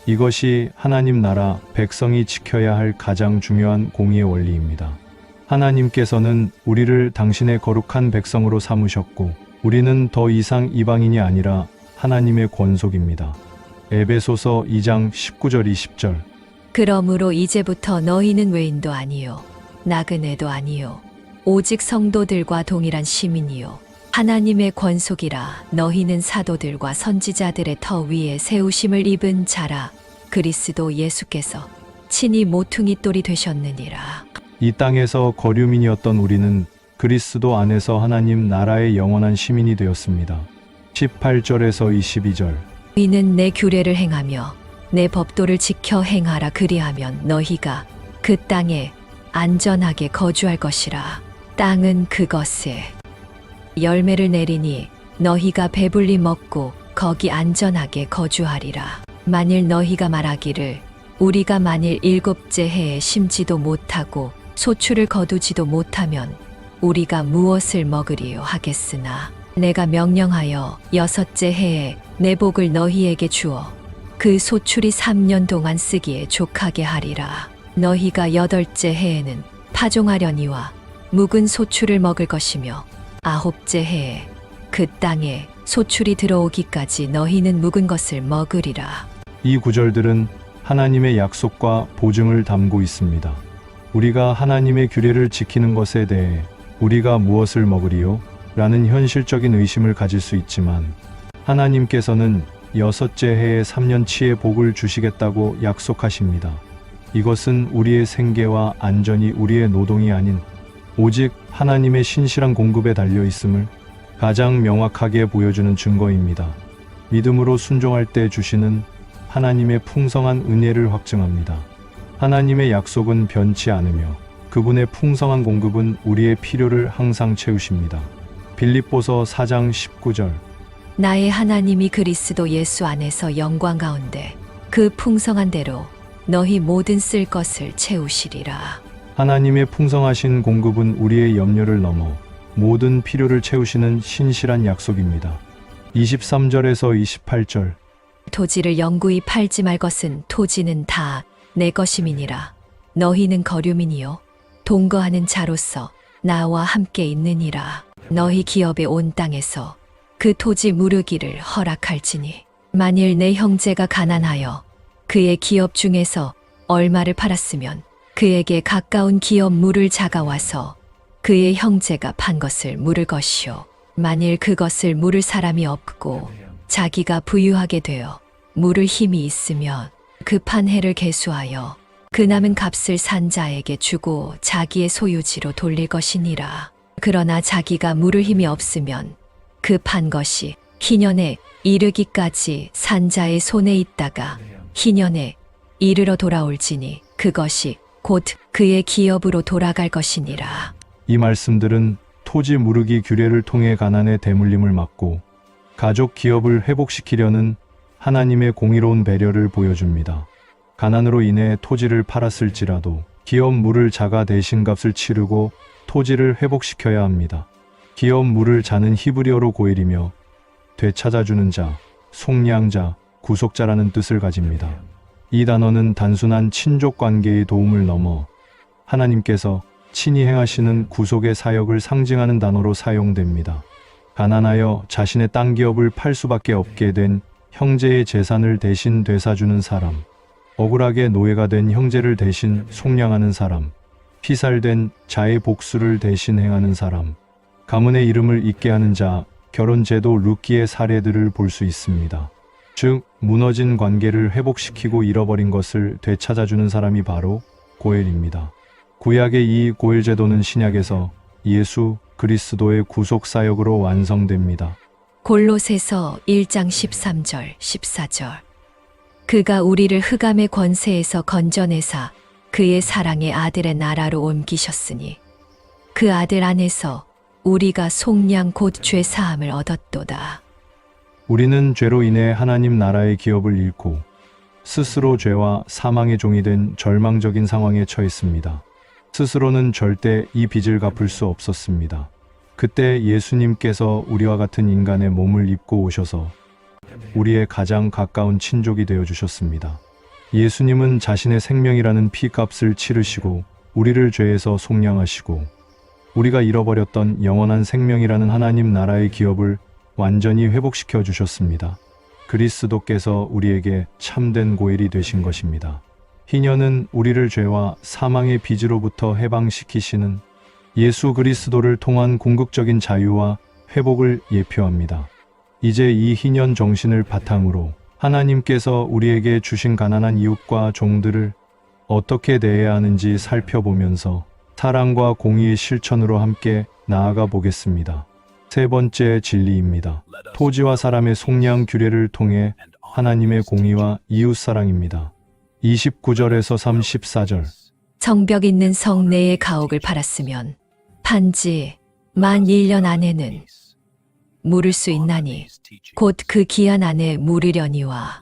이것이 하나님 나라 백성이 지켜야 할 가장 중요한 공의의 원리입니다. 하나님께서는 우리를 당신의 거룩한 백성으로 삼으셨고 우리는 더 이상 이방인이 아니라 하나님의 권속입니다. 에베소서 2장 19절 20절. 그러므로 이제부터 너희는 외인도 아니요 나그네도 아니요 오직 성도들과 동일한 시민이요 하나님의 권속이라. 너희는 사도들과 선지자들의 터 위에 세우심을 입은 자라. 그리스도 예수께서 친히 모퉁이 돌이 되셨느니라. 이 땅에서 거류민이었던 우리는 그리스도 안에서 하나님 나라의 영원한 시민이 되었습니다. 18절에서 22절. 너희는 내 규례를 행하며 내 법도를 지켜 행하라. 그리하면 너희가 그 땅에 안전하게 거주할 것이라. 땅은 그것에 열매를 내리니 너희가 배불리 먹고 거기 안전하게 거주하리라. 만일 너희가 말하기를 우리가 만일 7째 해에 심지도 못하고 소출을 거두지도 못하면 우리가 무엇을 먹으리요 하겠으나 내가 명령하여 6째 해에 내 복을 너희에게 주어 그 소출이 3년 동안 쓰기에 족하게 하리라. 너희가 8째 해에는 파종하려니와 묵은 소출을 먹을 것이며 9째 해에 그 땅에 소출이 들어오기까지 너희는 묵은 것을 먹으리라. 이 구절들은 하나님의 약속과 보증을 담고 있습니다. 우리가 하나님의 규례를 지키는 것에 대해 우리가 무엇을 먹으리요? 라는 현실적인 의심을 가질 수 있지만 하나님께서는 6째 해에 3년치의 복을 주시겠다고 약속하십니다. 이것은 우리의 생계와 안전이 우리의 노동이 아닌 오직 하나님의 신실한 공급에 달려 있음을 가장 명확하게 보여주는 증거입니다. 믿음으로 순종할 때 주시는 하나님의 풍성한 은혜를 확증합니다. 하나님의 약속은 변치 않으며 그분의 풍성한 공급은 우리의 필요를 항상 채우십니다. 빌립보서 4장 19절. 나의 하나님이 그리스도 예수 안에서 영광 가운데 그 풍성한 대로 너희 모든 쓸 것을 채우시리라. 하나님의 풍성하신 공급은 우리의 염려를 넘어 모든 필요를 채우시는 신실한 약속입니다. 23절에서 28절. 토지를 영구히 팔지 말 것은 토지는 다 내 것임이니라. 너희는 거류민이요 동거하는 자로서 나와 함께 있느니라. 너희 기업의 온 땅에서 그 토지 무르기를 허락할지니 만일 내 형제가 가난하여 그의 기업 중에서 얼마를 팔았으면 그에게 가까운 기업 물을 자가와서 그의 형제가 판 것을 물을 것이요 만일 그것을 물을 사람이 없고 자기가 부유하게 되어 물을 힘이 있으면 그 판 해를 계수하여 그 남은 값을 산 자에게 주고 자기의 소유지로 돌릴 것이니라. 그러나 자기가 물을 힘이 없으면 그 판 것이 희년에 이르기까지 산 자의 손에 있다가 희년에 이르러 돌아올지니 그것이 곧 그의 기업으로 돌아갈 것이니라. 이 말씀들은 토지 무르기 규례를 통해 가난의 대물림을 막고 가족 기업을 회복시키려는 하나님의 공의로운 배려를 보여줍니다. 가난으로 인해 토지를 팔았을지라도 기업 물을 자가 대신 값을 치르고 토지를 회복시켜야 합니다. 기업 물을 자는 히브리어로 고엘이며 되찾아주는 자, 속량자, 구속자라는 뜻을 가집니다. 이 단어는 단순한 친족 관계의 도움을 넘어 하나님께서 친히 행하시는 구속의 사역을 상징하는 단어로 사용됩니다. 가난하여 자신의 땅 기업을 팔 수밖에 없게 된 형제의 재산을 대신 되사주는 사람, 억울하게 노예가 된 형제를 대신 속량하는 사람, 피살된 자의 복수를 대신 행하는 사람, 가문의 이름을 잊게 하는 자, 결혼제도 루키의 사례들을 볼 수 있습니다. 즉, 무너진 관계를 회복시키고 잃어버린 것을 되찾아주는 사람이 바로 고엘입니다. 구약의 이 고엘 제도는 신약에서 예수 그리스도의 구속 사역으로 완성됩니다. 골로새서 1장 13절, 14절. 그가 우리를 흑암의 권세에서 건져내사 그의 사랑의 아들의 나라로 옮기셨으니 그 아들 안에서 우리가 속량 곧 죄 사함을 얻었도다. 우리는 죄로 인해 하나님 나라의 기업을 잃고 스스로 죄와 사망의 종이 된 절망적인 상황에 처했습니다. 스스로는 절대 이 빚을 갚을 수 없었습니다. 그때 예수님께서 우리와 같은 인간의 몸을 입고 오셔서 우리의 가장 가까운 친족이 되어 주셨습니다. 예수님은 자신의 생명이라는 피값을 치르시고 우리를 죄에서 속량하시고 우리가 잃어버렸던 영원한 생명이라는 하나님 나라의 기업을 완전히 회복시켜 주셨습니다. 그리스도께서 우리에게 참된 고엘이 되신 것입니다. 희년은 우리를 죄와 사망의 빚으로부터 해방시키시는 예수 그리스도를 통한 궁극적인 자유와 회복을 예표합니다. 이제 이 희년 정신을 바탕으로 하나님께서 우리에게 주신 가난한 이웃과 종들을 어떻게 대해야 하는지 살펴보면서 사랑과 공의의 실천으로 함께 나아가 보겠습니다. 세 번째 진리입니다. 토지와 사람의 속량 규례를 통해 하나님의 공의와 이웃 사랑입니다. 29절에서 34절. 성벽 있는 성 내의 가옥을 팔았으면 판지 만 1년 안에는 물을 수 있나니 곧 그 기한 안에 물으려니와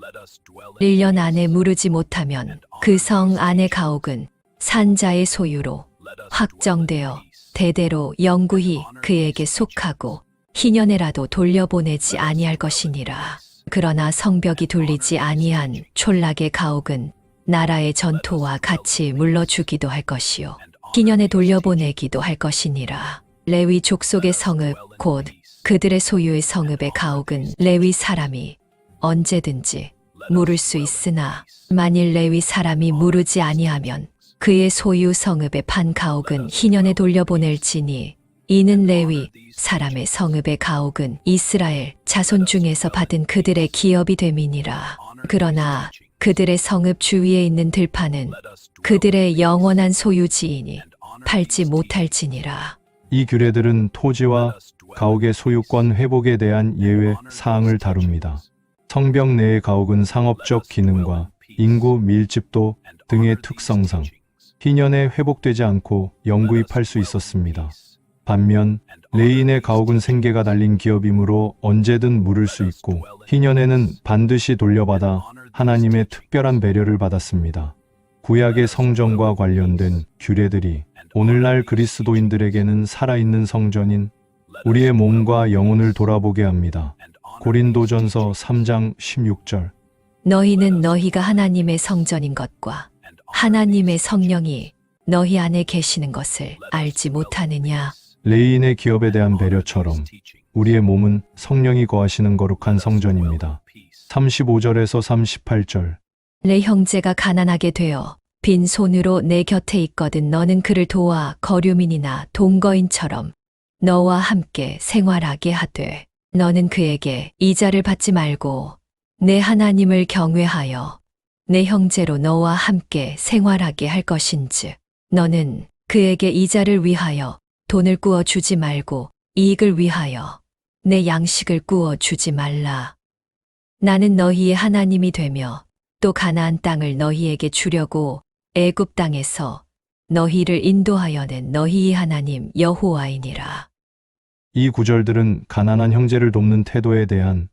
1년 안에 물으지 못하면 그 성 안의 가옥은 산자의 소유로 확정되어 대대로 영구히 그에게 속하고 희년에라도 돌려보내지 아니할 것이니라. 그러나 성벽이 돌리지 아니한 촌락의 가옥은 나라의 전토와 같이 물러주기도 할 것이요 희년에 돌려보내기도 할 것이니라. 레위 족속의 성읍 곧 그들의 소유의 성읍의 가옥은 레위 사람이 언제든지 물을 수 있으나 만일 레위 사람이 물으지 아니하면 그의 소유 성읍의 판 가옥은 희년에 돌려보낼지니 이는 레위 사람의 성읍의 가옥은 이스라엘 자손 중에서 받은 그들의 기업이 됨이니라. 그러나 그들의 성읍 주위에 있는 들판은 그들의 영원한 소유지이니 팔지 못할지니라. 이 규례들은 토지와 가옥의 소유권 회복에 대한 예외 사항을 다룹니다. 성벽 내의 가옥은 상업적 기능과 인구 밀집도 등의 특성상 희년에 회복되지 않고 영구히 팔 수 있었습니다. 반면 레위인의 가옥은 생계가 달린 기업이므로 언제든 물을 수 있고 희년에는 반드시 돌려받아 하나님의 특별한 배려를 받았습니다. 구약의 성전과 관련된 규례들이 오늘날 그리스도인들에게는 살아있는 성전인 우리의 몸과 영혼을 돌아보게 합니다. 고린도전서 3장 16절. 너희는 너희가 하나님의 성전인 것과 하나님의 성령이 너희 안에 계시는 것을 알지 못하느냐. 레위인의 기업에 대한 배려처럼 우리의 몸은 성령이 거하시는 거룩한 성전입니다. 35절에서 38절. 내 형제가 가난하게 되어 빈 손으로 내 곁에 있거든 너는 그를 도와 거류민이나 동거인처럼 너와 함께 생활하게 하되 너는 그에게 이자를 받지 말고 내 하나님을 경외하여 내 형제로 너와 함께 생활하게 할 것인즉 너는 그에게 이자를 위하여 돈을 꾸어 주지 말고 이익을 위하여 내 양식을 꾸어 주지 말라. 나는 너희의 하나님이 되며 또 가나안 땅을 너희에게 주려고 애굽 땅에서 너희를 인도하여 낸 너희의 하나님 여호와이니라. 이 구절들은 가난한 형제를 돕는 태도에 대한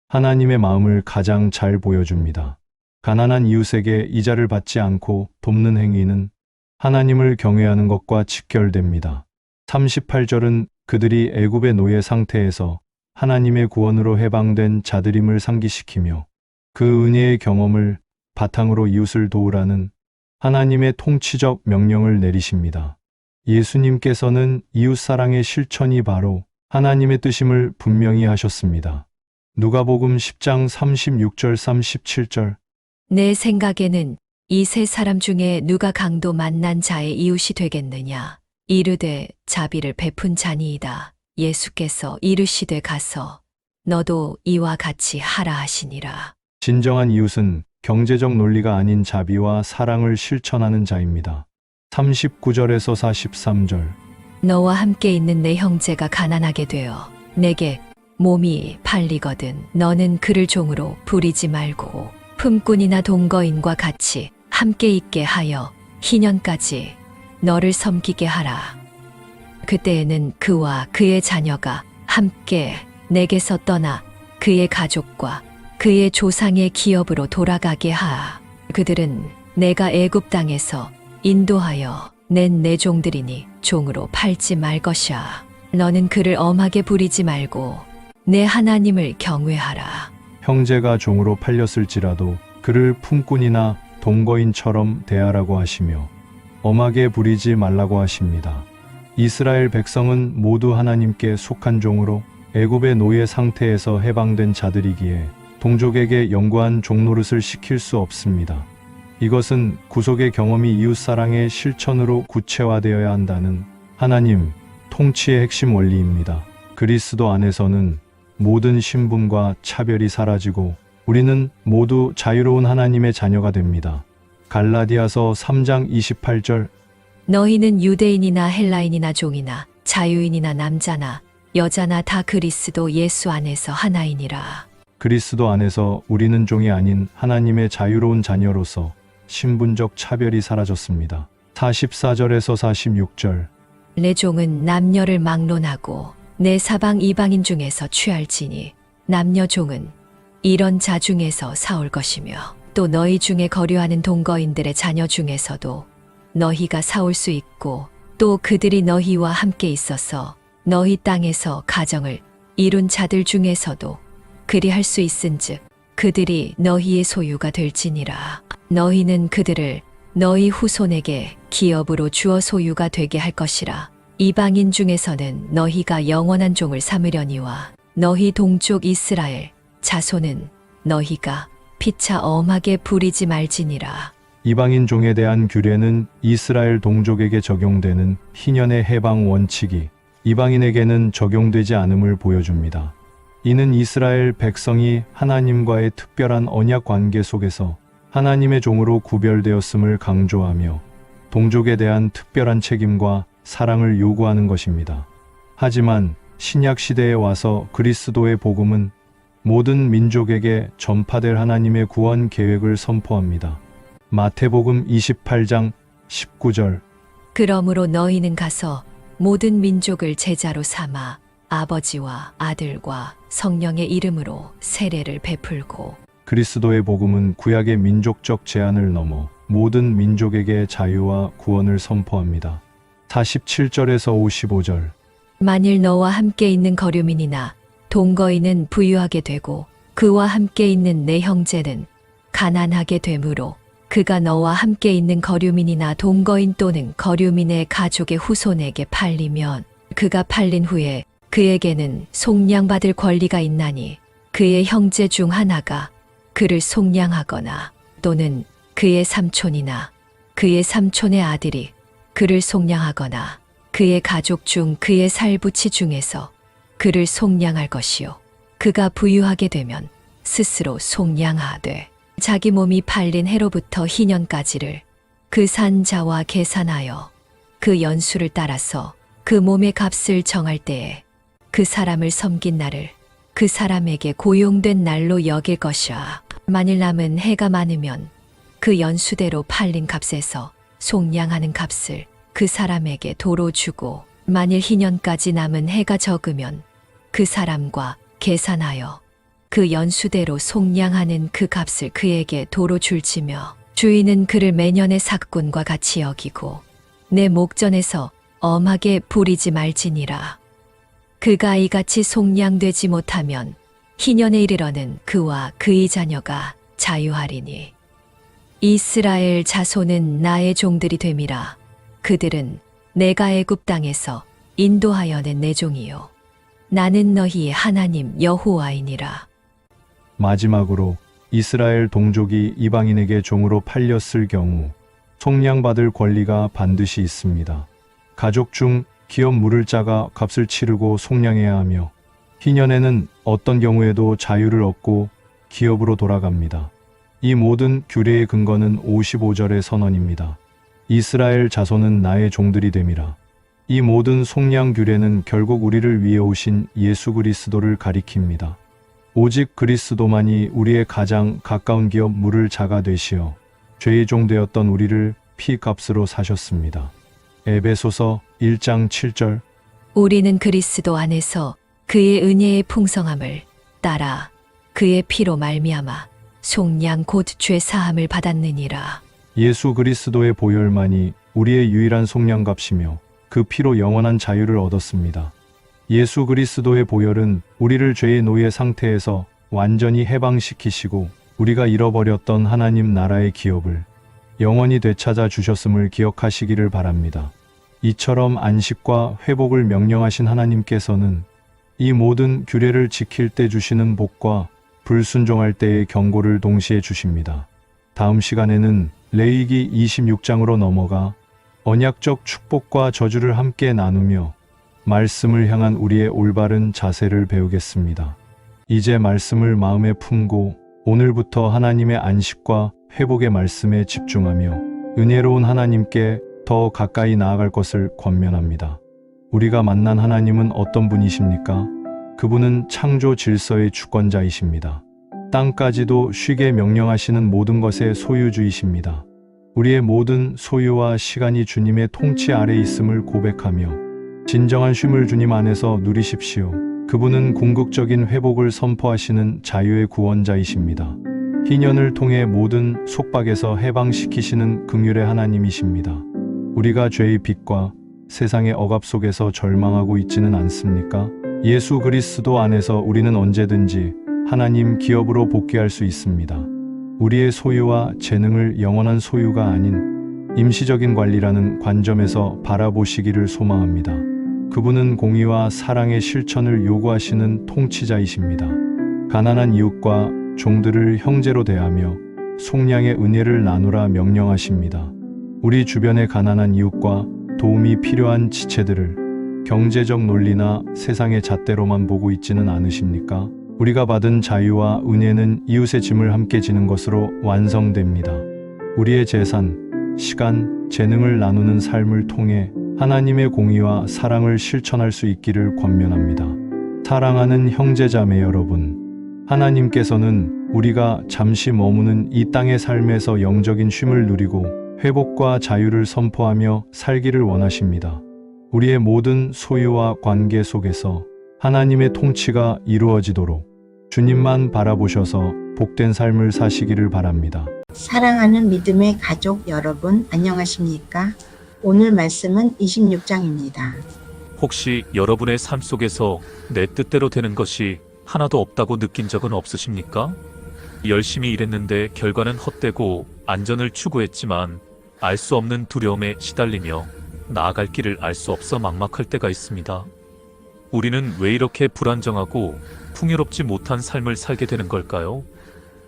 하나님의 마음을 가장 잘 보여줍니다. 가난한 이웃에게 이자를 받지 않고 돕는 행위는 하나님을 경외하는 것과 직결됩니다. 38절은 그들이 애굽의 노예 상태에서 하나님의 구원으로 해방된 자들임을 상기시키며 그 은혜의 경험을 바탕으로 이웃을 도우라는 하나님의 통치적 명령을 내리십니다. 예수님께서는 이웃 사랑의 실천이 바로 하나님의 뜻임을 분명히 하셨습니다. 누가복음 10장 36절 37절. 내 생각에는 이 세 사람 중에 누가 강도 만난 자의 이웃이 되겠느냐. 이르되 자비를 베푼 자니이다. 예수께서 이르시되 가서 너도 이와 같이 하라 하시니라. 진정한 이웃은 경제적 논리가 아닌 자비와 사랑을 실천하는 자입니다. 39절에서 43절. 너와 함께 있는 내 형제가 가난하게 되어 내게 몸이 팔리거든 너는 그를 종으로 부리지 말고 품꾼이나 동거인과 같이 함께 있게 하여 희년까지 너를 섬기게 하라. 그때에는 그와 그의 자녀가 함께 내게서 떠나 그의 가족과 그의 조상의 기업으로 돌아가게 하라. 그들은 내가 애굽 땅에서 인도하여 낸 내 종들이니 종으로 팔지 말 것이야. 너는 그를 엄하게 부리지 말고 내 하나님을 경외하라. 형제가 종으로 팔렸을지라도 그를 품꾼이나 동거인처럼 대하라고 하시며 엄하게 부리지 말라고 하십니다. 이스라엘 백성은 모두 하나님께 속한 종으로 애굽의 노예 상태에서 해방된 자들이기에 동족에게 영구한 종노릇을 시킬 수 없습니다. 이것은 구속의 경험이 이웃사랑의 실천으로 구체화되어야 한다는 하나님 통치의 핵심 원리입니다. 그리스도 안에서는 모든 신분과 차별이 사라지고 우리는 모두 자유로운 하나님의 자녀가 됩니다. 갈라디아서 3장 28절. 너희는 유대인이나 헬라인이나 종이나 자유인이나 남자나 여자나 다 그리스도 예수 안에서 하나이니라. 그리스도 안에서 우리는 종이 아닌 하나님의 자유로운 자녀로서 신분적 차별이 사라졌습니다. 44절에서 46절. 내 종은 남녀를 막론하고 내 사방 이방인 중에서 취할지니 남녀 종은 이런 자 중에서 사올 것이며 또 너희 중에 거류하는 동거인들의 자녀 중에서도 너희가 사올 수 있고 또 그들이 너희와 함께 있어서 너희 땅에서 가정을 이룬 자들 중에서도 그리할 수 있은즉 그들이 너희의 소유가 될지니라. 너희는 그들을 너희 후손에게 기업으로 주어 소유가 되게 할 것이라. 이방인 중에서는 너희가 영원한 종을 삼으려니와 너희 동족 이스라엘 자손은 너희가 피차 엄하게 부리지 말지니라. 이방인 종에 대한 규례는 이스라엘 동족에게 적용되는 희년의 해방 원칙이 이방인에게는 적용되지 않음을 보여줍니다. 이는 이스라엘 백성이 하나님과의 특별한 언약 관계 속에서 하나님의 종으로 구별되었음을 강조하며 동족에 대한 특별한 책임과 사랑을 요구하는 것입니다. 하지만 신약 시대에 와서 그리스도의 복음은 모든 민족에게 전파될 하나님의 구원 계획을 선포합니다. 마태복음 28장 19절. 그러므로 너희는 가서 모든 민족을 제자로 삼아 아버지와 아들과 성령의 이름으로 세례를 베풀고. 그리스도의 복음은 구약의 민족적 제한을 넘어 모든 민족에게 자유와 구원을 선포합니다. 47절에서 55절. 만일 너와 함께 있는 거류민이나 동거인은 부유하게 되고 그와 함께 있는 내 형제는 가난하게 되므로 그가 너와 함께 있는 거류민이나 동거인 또는 거류민의 가족의 후손에게 팔리면 그가 팔린 후에 그에게는 속량받을 권리가 있나니 그의 형제 중 하나가 그를 속량하거나 또는 그의 삼촌이나 그의 삼촌의 아들이 그를 속량하거나 그의 가족 중 그의 살부치 중에서 그를 속량할 것이요. 그가 부유하게 되면 스스로 속량하되 자기 몸이 팔린 해로부터 희년까지를 그 산 자와 계산하여 그 연수를 따라서 그 몸의 값을 정할 때에 그 사람을 섬긴 날을 그 사람에게 고용된 날로 여길 것이야. 만일 남은 해가 많으면 그 연수대로 팔린 값에서 속량하는 값을 그 사람에게 도로 주고 만일 희년까지 남은 해가 적으면 그 사람과 계산하여 그 연수대로 속량하는 그 값을 그에게 도로 줄지며 주인은 그를 매년의 삭군과 같이 여기고 내 목전에서 엄하게 부리지 말지니라. 그가 이같이 속량되지 못하면 희년에 이르러는 그와 그의 자녀가 자유하리니 이스라엘 자손은 나의 종들이 됨이라. 그들은 내가 애굽 땅에서 인도하여 낸 내 종이요 나는 너희의 하나님 여호와이니라. 마지막으로 이스라엘 동족이 이방인에게 종으로 팔렸을 경우 속량받을 권리가 반드시 있습니다. 가족 중 기업 물을 자가 값을 치르고 속량해야 하며 희년에는 어떤 경우에도 자유를 얻고 기업으로 돌아갑니다. 이 모든 규례의 근거는 55절의 선언입니다. 이스라엘 자손은 나의 종들이 됨이라. 이 모든 속량 규례는 결국 우리를 위해 오신 예수 그리스도를 가리킵니다. 오직 그리스도만이 우리의 가장 가까운 기업 물을 자가 되시어 죄의 종 되었던 우리를 피값으로 사셨습니다. 에베소서 1장 7절. 우리는 그리스도 안에서 그의 은혜의 풍성함을 따라 그의 피로 말미암아 속량 곧 죄 사함을 받았느니라. 예수 그리스도의 보혈만이 우리의 유일한 속량값이며 그 피로 영원한 자유를 얻었습니다. 예수 그리스도의 보혈은 우리를 죄의 노예 상태에서 완전히 해방시키시고 우리가 잃어버렸던 하나님 나라의 기업을 영원히 되찾아 주셨음을 기억하시기를 바랍니다. 이처럼 안식과 회복을 명령하신 하나님께서는 이 모든 규례를 지킬 때 주시는 복과 불순종할 때의 경고를 동시에 주십니다. 다음 시간에는 레위기 26장으로 넘어가 언약적 축복과 저주를 함께 나누며 말씀을 향한 우리의 올바른 자세를 배우겠습니다. 이제 말씀을 마음에 품고 오늘부터 하나님의 안식과 회복의 말씀에 집중하며 은혜로운 하나님께 더 가까이 나아갈 것을 권면합니다. 우리가 만난 하나님은 어떤 분이십니까? 그분은 창조 질서의 주권자이십니다. 땅까지도 쉬게 명령하시는 모든 것의 소유주이십니다. 우리의 모든 소유와 시간이 주님의 통치 아래 있음을 고백하며 진정한 쉼을 주님 안에서 누리십시오. 그분은 궁극적인 회복을 선포하시는 자유의 구원자이십니다. 희년을 통해 모든 속박에서 해방시키시는 긍휼의 하나님이십니다. 우리가 죄의 빚과 세상의 억압 속에서 절망하고 있지는 않습니까? 예수 그리스도 안에서 우리는 언제든지 하나님 기업으로 복귀할 수 있습니다. 우리의 소유와 재능을 영원한 소유가 아닌 임시적인 관리라는 관점에서 바라보시기를 소망합니다. 그분은 공의와 사랑의 실천을 요구하시는 통치자이십니다. 가난한 이웃과 종들을 형제로 대하며 속량의 은혜를 나누라 명령하십니다. 우리 주변의 가난한 이웃과 도움이 필요한 지체들을 경제적 논리나 세상의 잣대로만 보고 있지는 않으십니까? 우리가 받은 자유와 은혜는 이웃의 짐을 함께 지는 것으로 완성됩니다. 우리의 재산, 시간, 재능을 나누는 삶을 통해 하나님의 공의와 사랑을 실천할 수 있기를 권면합니다. 사랑하는 형제자매 여러분, 하나님께서는 우리가 잠시 머무는 이 땅의 삶에서 영적인 쉼을 누리고 회복과 자유를 선포하며 살기를 원하십니다. 우리의 모든 소유와 관계 속에서 하나님의 통치가 이루어지도록 주님만 바라보셔서 복된 삶을 사시기를 바랍니다. 사랑하는 믿음의 가족 여러분, 안녕하십니까? 오늘 말씀은 26장입니다. 혹시 여러분의 삶 속에서 내 뜻대로 되는 것이 하나도 없다고 느낀 적은 없으십니까? 열심히 일했는데 결과는 헛되고 안전을 추구했지만 알 수 없는 두려움에 시달리며 나아갈 길을 알 수 없어 막막할 때가 있습니다. 우리는 왜 이렇게 불안정하고 풍요롭지 못한 삶을 살게 되는 걸까요?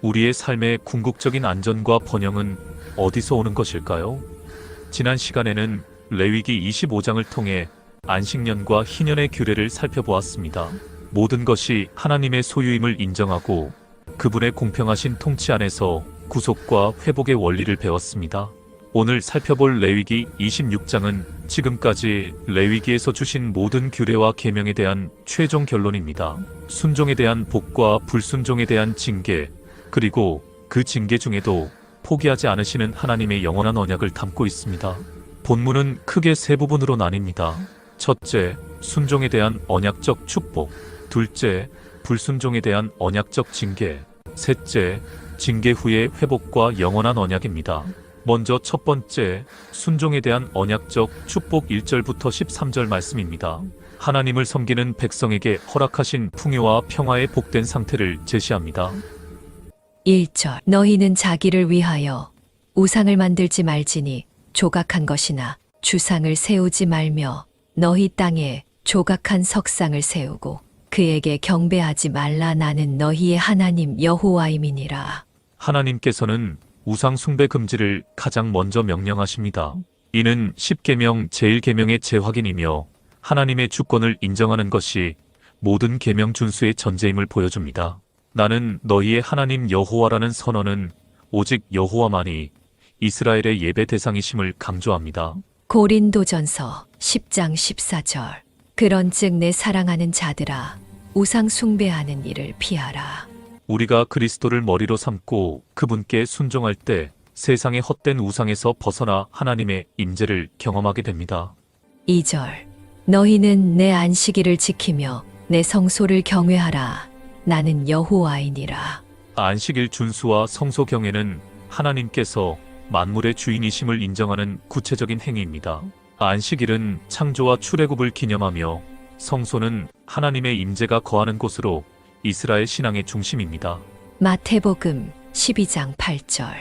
우리의 삶의 궁극적인 안전과 번영은 어디서 오는 것일까요? 지난 시간에는 레위기 25장을 통해 안식년과 희년의 규례를 살펴보았습니다. 모든 것이 하나님의 소유임을 인정하고 그분의 공평하신 통치 안에서 구속과 회복의 원리를 배웠습니다. 오늘 살펴볼 레위기 26장은 지금까지 레위기에서 주신 모든 규례와 계명에 대한 최종 결론입니다. 순종에 대한 복과 불순종에 대한 징계, 그리고 그 징계 중에도 포기하지 않으시는 하나님의 영원한 언약을 담고 있습니다. 본문은 크게 세 부분으로 나뉩니다. 첫째, 순종에 대한 언약적 축복. 둘째, 불순종에 대한 언약적 징계. 셋째, 징계 후의 회복과 영원한 언약입니다. 먼저 첫 번째, 순종에 대한 언약적 축복 1절부터 13절 말씀입니다. 하나님을 섬기는 백성에게 허락하신 풍요와 평화의 복된 상태를 제시합니다. 1절 너희는 자기를 위하여 우상을 만들지 말지니 조각한 것이나 주상을 세우지 말며 너희 땅에 조각한 석상을 세우고 그에게 경배하지 말라. 나는 너희의 하나님 여호와임이니라. 하나님께서는 우상 숭배 금지를 가장 먼저 명령하십니다. 이는 10계명 제1계명의 재확인이며 하나님의 주권을 인정하는 것이 모든 계명 준수의 전제임을 보여줍니다. 나는 너희의 하나님 여호와라는 선언은 오직 여호와만이 이스라엘의 예배 대상이심을 강조합니다. 고린도전서 10장 14절. 그런즉 내 사랑하는 자들아 우상 숭배하는 일을 피하라. 우리가 그리스도를 머리로 삼고 그분께 순종할 때 세상의 헛된 우상에서 벗어나 하나님의 임재를 경험하게 됩니다. 2절. 너희는 내 안식일을 지키며 내 성소를 경외하라. 나는 여호와이니라. 안식일 준수와 성소 경외는 하나님께서 만물의 주인이심을 인정하는 구체적인 행위입니다. 안식일은 창조와 출애굽을 기념하며 성소는 하나님의 임재가 거하는 곳으로 이스라엘 신앙의 중심입니다. 마태복음 12장 8절.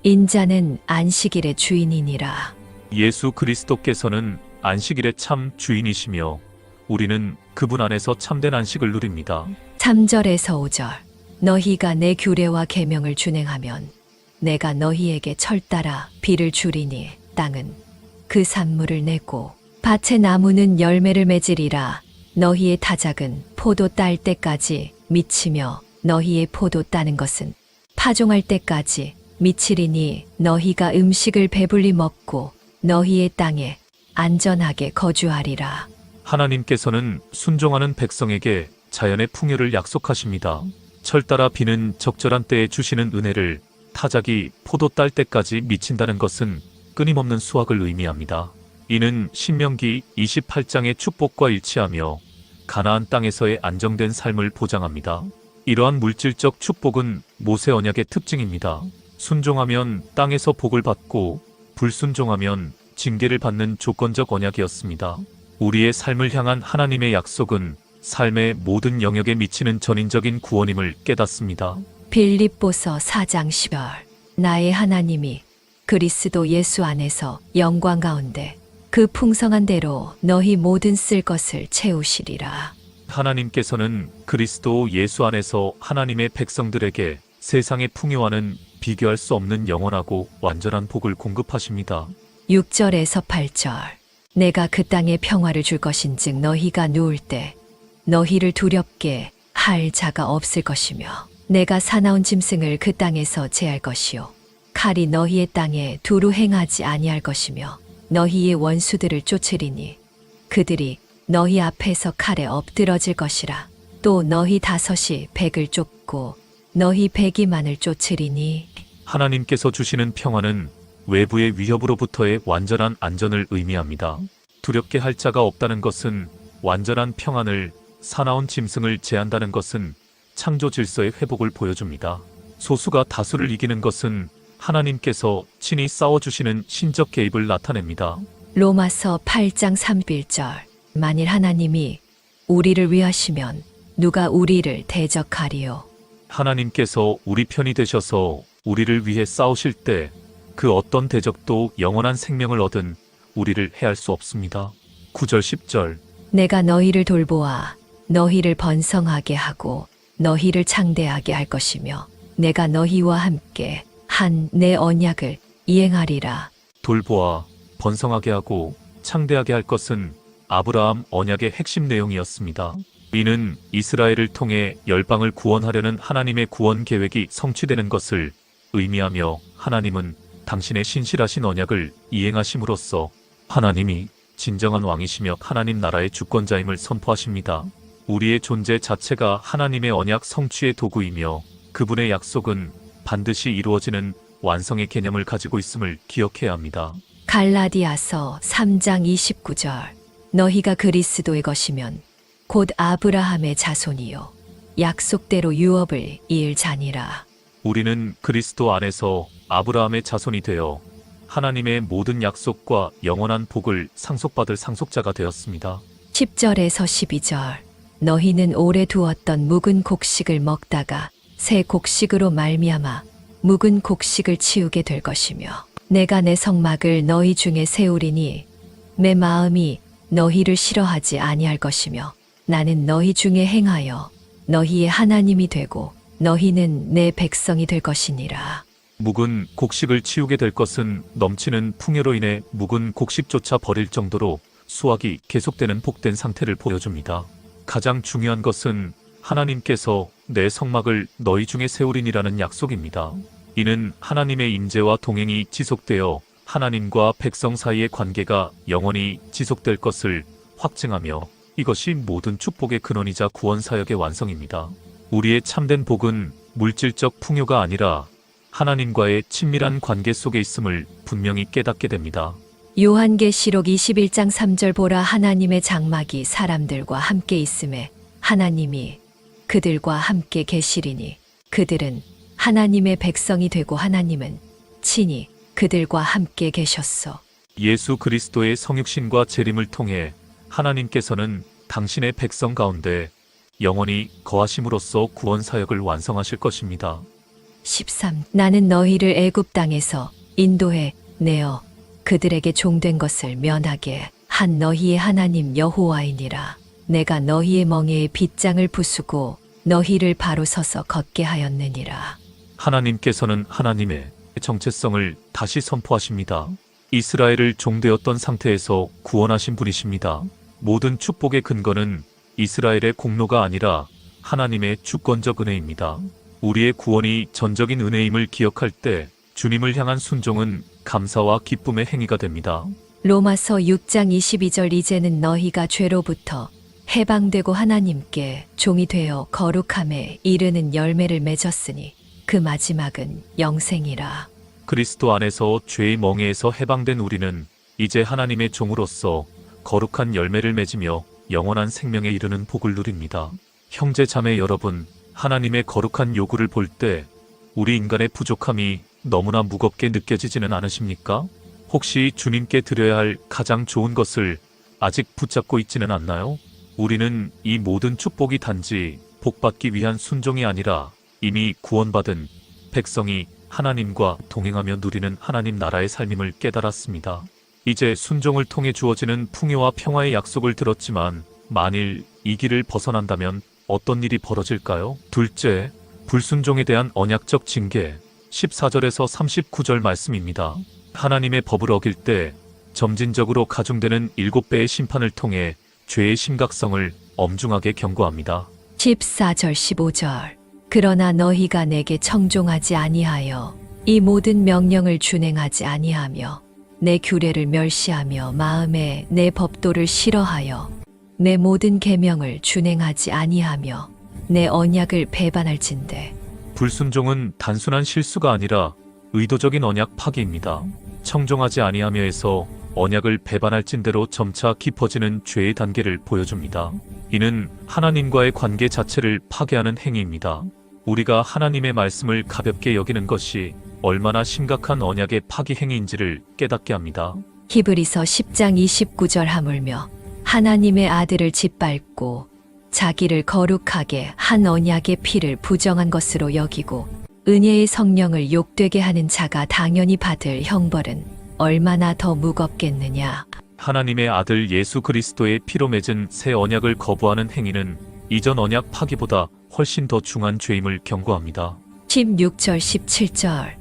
인자는 안식일의 주인이니라. 예수 그리스도께서는 안식일의 참 주인이시며 우리는 그분 안에서 참된 안식을 누립니다. 3절에서 5절. 너희가 내 규례와 계명을 준행하면 내가 너희에게 철따라 비를 주리니 땅은 그 산물을 내고 밭의 나무는 열매를 맺으리라. 너희의 타작은 포도 딸 때까지 미치며 너희의 포도 따는 것은 파종할 때까지 미치리니 너희가 음식을 배불리 먹고 너희의 땅에 안전하게 거주하리라. 하나님께서는 순종하는 백성에게 자연의 풍요를 약속하십니다. 철따라 비는 적절한 때에 주시는 은혜를, 타작이 포도 딸 때까지 미친다는 것은 끊임없는 수확을 의미합니다. 이는 신명기 28장의 축복과 일치하며 가나안 땅에서의 안정된 삶을 보장합니다. 이러한 물질적 축복은 모세 언약의 특징입니다. 순종하면 땅에서 복을 받고 불순종하면 징계를 받는 조건적 언약이었습니다. 우리의 삶을 향한 하나님의 약속은 삶의 모든 영역에 미치는 전인적인 구원임을 깨닫습니다. 빌립보서 4장 10절. 나의 하나님이 그리스도 예수 안에서 영광 가운데 그 풍성한 대로 너희 모든 쓸 것을 채우시리라. 하나님께서는 그리스도 예수 안에서 하나님의 백성들에게 세상의 풍요와는 비교할 수 없는 영원하고 완전한 복을 공급하십니다. 6절에서 8절. 내가 그 땅에 평화를 줄 것인즉 너희가 누울 때 너희를 두렵게 할 자가 없을 것이며 내가 사나운 짐승을 그 땅에서 제할 것이요 칼이 너희의 땅에 두루 행하지 아니할 것이며 너희의 원수들을 쫓으리니 그들이 너희 앞에서 칼에 엎드러질 것이라. 또 너희 다섯이 백을 쫓고 너희 백이 만을 쫓으리니. 하나님께서 주시는 평화는 외부의 위협으로부터의 완전한 안전을 의미합니다. 두렵게 할 자가 없다는 것은 완전한 평안을, 사나운 짐승을 제한다는 것은 창조 질서의 회복을 보여줍니다. 소수가 다수를 이기는 것은 하나님께서 친히 싸워주시는 신적 개입을 나타냅니다. 로마서 8장 31절. 만일 하나님이 우리를 위하시면 누가 우리를 대적하리요. 하나님께서 우리 편이 되셔서 우리를 위해 싸우실 때 그 어떤 대적도 영원한 생명을 얻은 우리를 해할 수 없습니다. 9절 10절. 내가 너희를 돌보아 너희를 번성하게 하고 너희를 창대하게 할 것이며 내가 너희와 함께 한 내 언약을 이행하리라. 돌보아 번성하게 하고 창대하게 할 것은 아브라함 언약의 핵심 내용이었습니다. 이는 이스라엘을 통해 열방을 구원하려는 하나님의 구원 계획이 성취되는 것을 의미하며 하나님은 당신의 신실하신 언약을 이행하심으로써 하나님이 진정한 왕이시며 하나님 나라의 주권자임을 선포하십니다. 우리의 존재 자체가 하나님의 언약 성취의 도구이며 그분의 약속은 반드시 이루어지는 완성의 개념을 가지고 있음을 기억해야 합니다. 갈라디아서 3장 29절. 너희가 그리스도의 것이면 곧 아브라함의 자손이요 약속대로 유업을 이을 자니라. 우리는 그리스도 안에서 아브라함의 자손이 되어 하나님의 모든 약속과 영원한 복을 상속받을 상속자가 되었습니다. 10절에서 12절. 너희는 오래 두었던 묵은 곡식을 먹다가 새 곡식으로 말미암아 묵은 곡식을 치우게 될 것이며 내가 내 성막을 너희 중에 세우리니 내 마음이 너희를 싫어하지 아니할 것이며 나는 너희 중에 행하여 너희의 하나님이 되고 너희는 내 백성이 될 것이니라. 묵은 곡식을 치우게 될 것은 넘치는 풍요로 인해 묵은 곡식조차 버릴 정도로 수확이 계속되는 복된 상태를 보여줍니다. 가장 중요한 것은 하나님께서 내 성막을 너희 중에 세우리니라는 약속입니다. 이는 하나님의 임재와 동행이 지속되어 하나님과 백성 사이의 관계가 영원히 지속될 것을 확증하며 이것이 모든 축복의 근원이자 구원 사역의 완성입니다. 우리의 참된 복은 물질적 풍요가 아니라 하나님과의 친밀한 관계 속에 있음을 분명히 깨닫게 됩니다. 요한계시록 21장 3절 보라 하나님의 장막이 사람들과 함께 있음에 하나님이 그들과 함께 계시리니 그들은 하나님의 백성이 되고 하나님은 친히 그들과 함께 계셨어. 예수 그리스도의 성육신과 재림을 통해 하나님께서는 당신의 백성 가운데 영원히 거하심으로써 구원 사역을 완성하실 것입니다. 13. 나는 너희를 애굽 땅에서 인도해 내어 그들에게 종된 것을 면하게 한 너희의 하나님 여호와이니라. 내가 너희의 멍에에 빗장을 부수고 너희를 바로 서서 걷게 하였느니라. 하나님께서는 하나님의 정체성을 다시 선포하십니다. 이스라엘을 종되었던 상태에서 구원하신 분이십니다. 모든 축복의 근거는 이스라엘의 공로가 아니라 하나님의 주권적 은혜입니다. 우리의 구원이 전적인 은혜임을 기억할 때 주님을 향한 순종은 감사와 기쁨의 행위가 됩니다. 로마서 6장 22절 이제는 너희가 죄로부터 해방되고 하나님께 종이 되어 거룩함에 이르는 열매를 맺었으니 그 마지막은 영생이라. 그리스도 안에서 죄의 멍에에서 해방된 우리는 이제 하나님의 종으로서 거룩한 열매를 맺으며 영원한 생명에 이르는 복을 누립니다. 형제 자매 여러분, 하나님의 거룩한 요구를 볼 때 우리 인간의 부족함이 너무나 무겁게 느껴지지는 않으십니까? 혹시 주님께 드려야 할 가장 좋은 것을 아직 붙잡고 있지는 않나요? 우리는 이 모든 축복이 단지 복받기 위한 순종이 아니라 이미 구원받은 백성이 하나님과 동행하며 누리는 하나님 나라의 삶임을 깨달았습니다. 이제 순종을 통해 주어지는 풍요와 평화의 약속을 들었지만 만일 이 길을 벗어난다면 어떤 일이 벌어질까요? 둘째, 불순종에 대한 언약적 징계 14절에서 39절 말씀입니다. 하나님의 법을 어길 때 점진적으로 가중되는 7배의 심판을 통해 죄의 심각성을 엄중하게 경고합니다. 14절 15절 그러나 너희가 내게 청종하지 아니하여 이 모든 명령을 준행하지 아니하며 내 규례를 멸시하며 마음에 내 법도를 싫어하여 내 모든 계명을 준행하지 아니하며 내 언약을 배반할진대. 불순종은 단순한 실수가 아니라 의도적인 언약 파기입니다. 청종하지 아니하며에서 언약을 배반할진대로 점차 깊어지는 죄의 단계를 보여줍니다. 이는 하나님과의 관계 자체를 파괴하는 행위입니다. 우리가 하나님의 말씀을 가볍게 여기는 것이 얼마나 심각한 언약의 파기 행위인지를 깨닫게 합니다. 히브리서 10장 29절 하물며 하나님의 아들을 짓밟고 자기를 거룩하게 한 언약의 피를 부정한 것으로 여기고 은혜의 성령을 욕되게 하는 자가 당연히 받을 형벌은 얼마나 더 무겁겠느냐. 하나님의 아들 예수 그리스도의 피로 맺은 새 언약을 거부하는 행위는 이전 언약 파기보다 훨씬 더 중한 죄임을 경고합니다. 16절 17절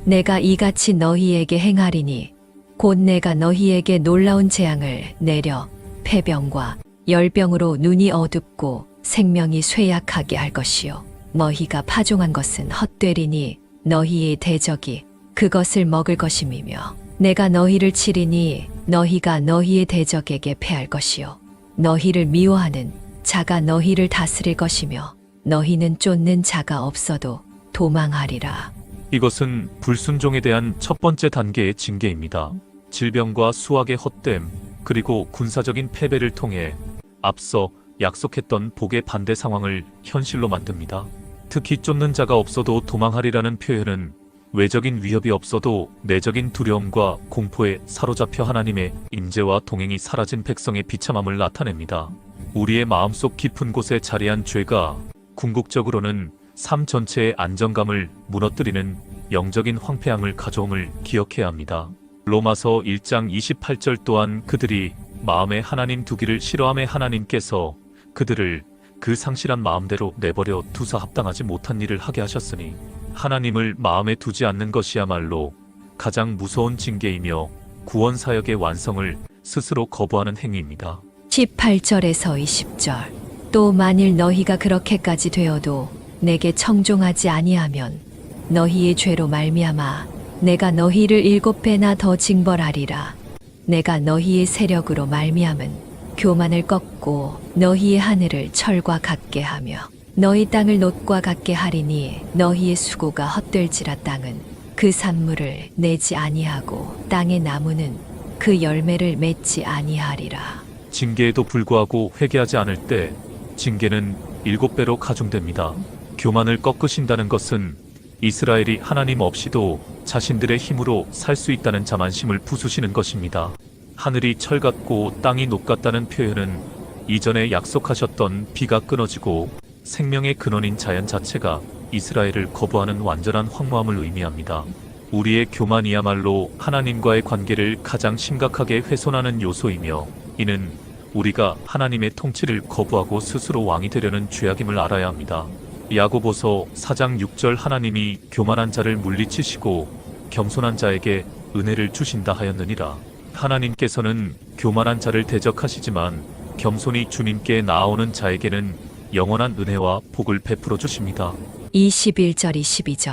내가 이같이 너희에게 행하리니 곧 내가 너희에게 놀라운 재앙을 내려 폐병과 열병으로 눈이 어둡고 생명이 쇠약하게 할 것이요 너희가 파종한 것은 헛되리니 너희의 대적이 그것을 먹을 것임이며 내가 너희를 치리니 너희가 너희의 대적에게 패할 것이요 너희를 미워하는 자가 너희를 다스릴 것이며 너희는 쫓는 자가 없어도 도망하리라. 이것은 불순종에 대한 첫 번째 단계의 징계입니다. 질병과 수확의 헛됨, 그리고 군사적인 패배를 통해 앞서 약속했던 복의 반대 상황을 현실로 만듭니다. 특히 쫓는 자가 없어도 도망하리라는 표현은 외적인 위협이 없어도 내적인 두려움과 공포에 사로잡혀 하나님의 임재와 동행이 사라진 백성의 비참함을 나타냅니다. 우리의 마음속 깊은 곳에 자리한 죄가 궁극적으로는 삶 전체의 안정감을 무너뜨리는 영적인 황폐함을 가져옴을 기억해야 합니다. 로마서 1장 28절 또한 그들이 마음에 하나님 두기를 싫어함에 하나님께서 그들을 그 상실한 마음대로 내버려 두사 합당하지 못한 일을 하게 하셨으니 하나님을 마음에 두지 않는 것이야말로 가장 무서운 징계이며 구원 사역의 완성을 스스로 거부하는 행위입니다. 18절에서 20절 또 만일 너희가 그렇게까지 되어도 내게 청종하지 아니하면 너희의 죄로 말미암아 내가 너희를 7배나 더 징벌하리라. 내가 너희의 세력으로 말미암은 교만을 꺾고 너희의 하늘을 철과 같게 하며 너희 땅을 놋과 같게 하리니 너희의 수고가 헛될지라. 땅은 그 산물을 내지 아니하고 땅의 나무는 그 열매를 맺지 아니하리라. 징계에도 불구하고 회개하지 않을 때 징계는 7배로 가중됩니다. 교만을 꺾으신다는 것은 이스라엘이 하나님 없이도 자신들의 힘으로 살 수 있다는 자만심을 부수시는 것입니다. 하늘이 철 같고 땅이 녹 같다는 표현은 이전에 약속하셨던 비가 끊어지고 생명의 근원인 자연 자체가 이스라엘을 거부하는 완전한 황무함을 의미합니다. 우리의 교만이야말로 하나님과의 관계를 가장 심각하게 훼손하는 요소이며 이는 우리가 하나님의 통치를 거부하고 스스로 왕이 되려는 죄악임을 알아야 합니다. 야고보서 4장 6절 하나님이 교만한 자를 물리치시고 겸손한 자에게 은혜를 주신다 하였느니라. 하나님께서는 교만한 자를 대적하시지만 겸손히 주님께 나아오는 자에게는 영원한 은혜와 복을 베풀어 주십니다. 21절 22절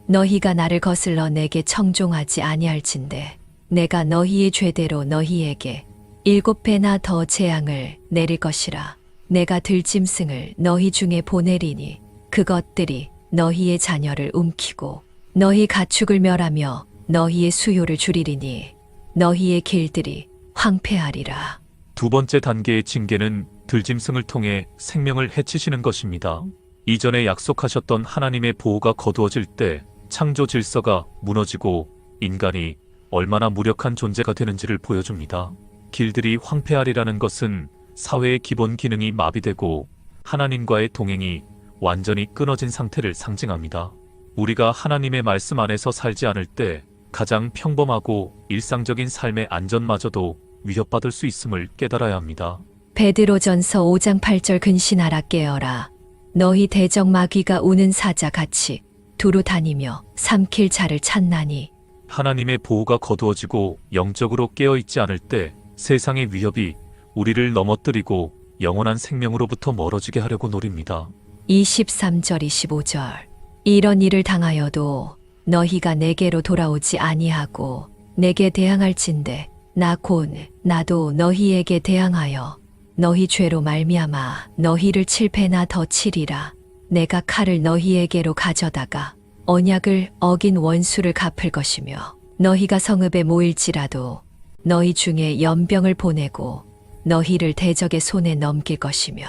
너희가 나를 거슬러 내게 청종하지 아니할진대 내가 너희의 죄대로 너희에게 7배나 더 재앙을 내릴 것이라. 내가 들짐승을 너희 중에 보내리니 그것들이 너희의 자녀를 움키고 너희 가축을 멸하며 너희의 수요를 줄이리니 너희의 길들이 황폐하리라. 두 번째 단계의 징계는 들짐승을 통해 생명을 해치시는 것입니다. 이전에 약속하셨던 하나님의 보호가 거두어질 때 창조 질서가 무너지고 인간이 얼마나 무력한 존재가 되는지를 보여줍니다. 길들이 황폐하리라는 것은 사회의 기본 기능이 마비되고 하나님과의 동행이 완전히 끊어진 상태를 상징합니다. 우리가 하나님의 말씀 안에서 살지 않을 때 가장 평범하고 일상적인 삶의 안전마저도 위협받을 수 있음을 깨달아야 합니다. 베드로전서 5장 8절 근신하라 깨어라. 너희 대적 마귀가 우는 사자 같이 두루 다니며 삼킬 자를 찾나니. 하나님의 보호가 거두어지고 영적으로 깨어있지 않을 때 세상의 위협이 우리를 넘어뜨리고 영원한 생명으로부터 멀어지게 하려고 노립니다. 23절 25절 이런 일을 당하여도 너희가 내게로 돌아오지 아니하고 내게 대항할진대 나 곧 나도 너희에게 대항하여 너희 죄로 말미암아 너희를 7배나 더 치리라. 내가 칼을 너희에게로 가져다가 언약을 어긴 원수를 갚을 것이며 너희가 성읍에 모일지라도 너희 중에 연병을 보내고 너희를 대적의 손에 넘길 것이며.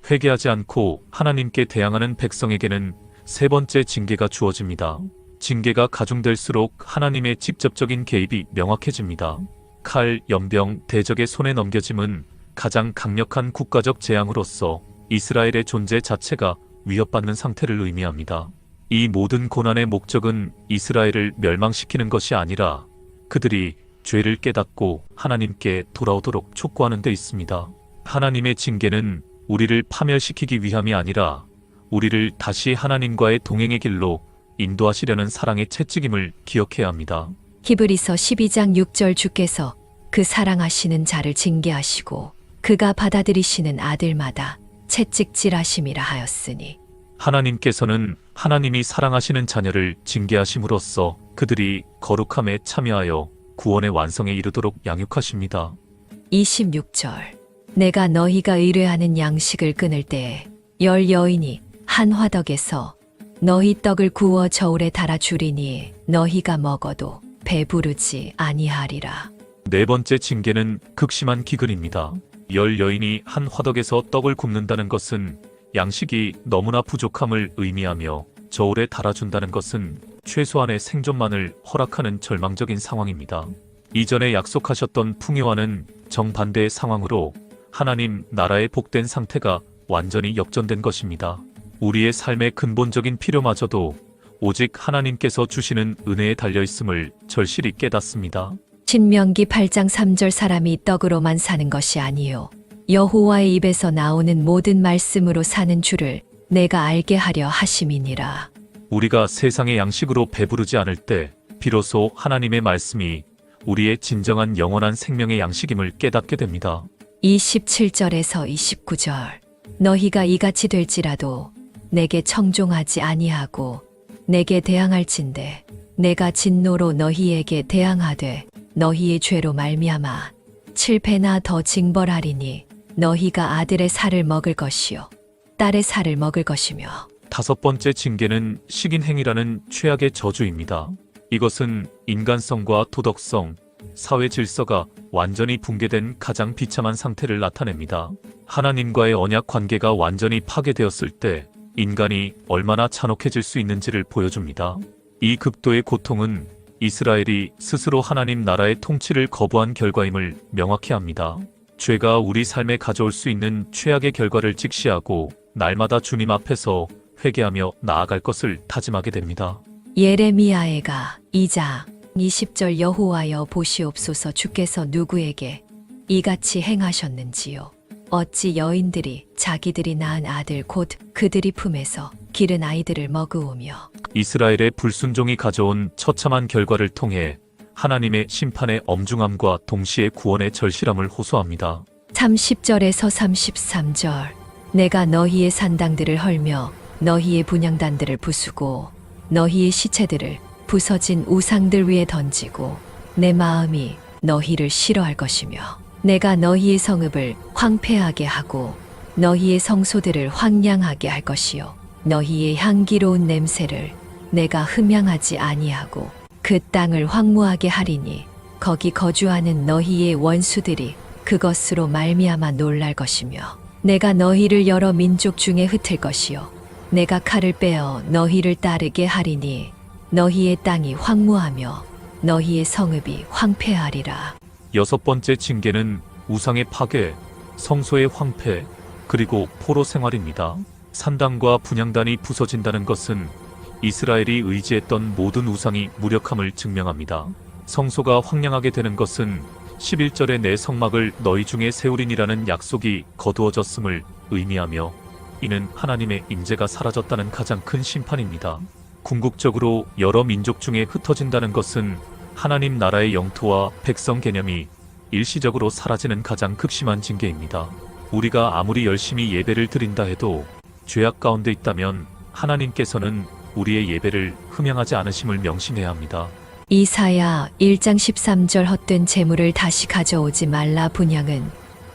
회개하지 않고 하나님께 대항하는 백성에게는 세 번째 징계가 주어집니다. 징계가 가중될수록 하나님의 직접적인 개입이 명확해집니다. 칼, 연병, 대적의 손에 넘겨짐은 가장 강력한 국가적 재앙으로서 이스라엘의 존재 자체가 위협받는 상태를 의미합니다. 이 모든 고난의 목적은 이스라엘을 멸망시키는 것이 아니라 그들이 죄를 깨닫고 하나님께 돌아오도록 촉구하는 데 있습니다. 하나님의 징계는 우리를 파멸시키기 위함이 아니라 우리를 다시 하나님과의 동행의 길로 인도하시려는 사랑의 채찍임을 기억해야 합니다. 히브리서 12장 6절 주께서 그 사랑하시는 자를 징계하시고 그가 받아들이시는 아들마다 채찍질하심이라 하였으니. 하나님께서는 하나님이 사랑하시는 자녀를 징계하심으로써 그들이 거룩함에 참여하여 구원의 완성에 이르도록 양육하십니다. 26절 내가 너희가 의뢰하는 양식을 끊을 때에 10 여인이 한 화덕에서 너희 떡을 구워 저울에 달아 주리니 너희가 먹어도 배부르지 아니하리라. 네 번째 징계는 극심한 기근입니다. 10 여인이 한 화덕에서 떡을 굽는다는 것은 양식이 너무나 부족함을 의미하며 저울에 달아준다는 것은 최소한의 생존만을 허락하는 절망적인 상황입니다. 이전에 약속하셨던 풍요와는 정반대의 상황으로 하나님 나라의 복된 상태가 완전히 역전된 것입니다. 우리의 삶의 근본적인 필요마저도 오직 하나님께서 주시는 은혜에 달려있음을 절실히 깨닫습니다. 신명기 8장 3절 사람이 떡으로만 사는 것이 아니요 여호와의 입에서 나오는 모든 말씀으로 사는 줄을 내가 알게 하려 하심이니라. 우리가 세상의 양식으로 배부르지 않을 때 비로소 하나님의 말씀이 우리의 진정한 영원한 생명의 양식임을 깨닫게 됩니다. 27절에서 29절 너희가 이같이 될지라도 내게 청종하지 아니하고 내게 대항할진대 내가 진노로 너희에게 대항하되 너희의 죄로 말미암아 7배나 더 징벌하리니 너희가 아들의 살을 먹을 것이요 딸의 살을 먹을 것이며. 다섯 번째 징계는 식인행위라는 최악의 저주입니다. 이것은 인간성과 도덕성, 사회 질서가 완전히 붕괴된 가장 비참한 상태를 나타냅니다. 하나님과의 언약 관계가 완전히 파괴되었을 때 인간이 얼마나 잔혹해질 수 있는지를 보여줍니다. 이 극도의 고통은 이스라엘이 스스로 하나님 나라의 통치를 거부한 결과임을 명확히 합니다. 죄가 우리 삶에 가져올 수 있는 최악의 결과를 직시하고 날마다 주님 앞에서 회개하며 나아갈 것을 다짐하게 됩니다. 예레미야애가 2장 20절 여호와여 보시옵소서 주께서 누구에게 이같이 행하셨는지요. 어찌 여인들이 자기들이 낳은 아들 곧 그들이 품에서 기른 아이들을 먹으오며. 이스라엘의 불순종이 가져온 처참한 결과를 통해 하나님의 심판의 엄중함과 동시에 구원의 절실함을 호소합니다. 30절에서 33절 내가 너희의 산당들을 헐며 너희의 분향단들을 부수고 너희의 시체들을 부서진 우상들 위에 던지고 내 마음이 너희를 싫어할 것이며 내가 너희의 성읍을 황폐하게 하고 너희의 성소들을 황량하게 할 것이요 너희의 향기로운 냄새를 내가 흠향하지 아니하고 그 땅을 황무하게 하리니 거기 거주하는 너희의 원수들이 그것으로 말미암아 놀랄 것이며 내가 너희를 여러 민족 중에 흩을 것이요 내가 칼을 빼어 너희를 따르게 하리니 너희의 땅이 황무하며 너희의 성읍이 황폐하리라. 여섯 번째 징계는 우상의 파괴, 성소의 황폐, 그리고 포로 생활입니다. 산당과 분향단이 부서진다는 것은 이스라엘이 의지했던 모든 우상이 무력함을 증명합니다. 성소가 황량하게 되는 것은 11절에 내 성막을 너희 중에 세우리니라는 약속이 거두어졌음을 의미하며 이는 하나님의 임재가 사라졌다는 가장 큰 심판입니다. 궁극적으로 여러 민족 중에 흩어진다는 것은 하나님 나라의 영토와 백성 개념이 일시적으로 사라지는 가장 극심한 징계입니다. 우리가 아무리 열심히 예배를 드린다 해도 죄악 가운데 있다면 하나님께서는 우리의 예배를 흠양하지 않으심을 명심해야 합니다. 이사야 1장 13절 헛된 재물을 다시 가져오지 말라. 분향은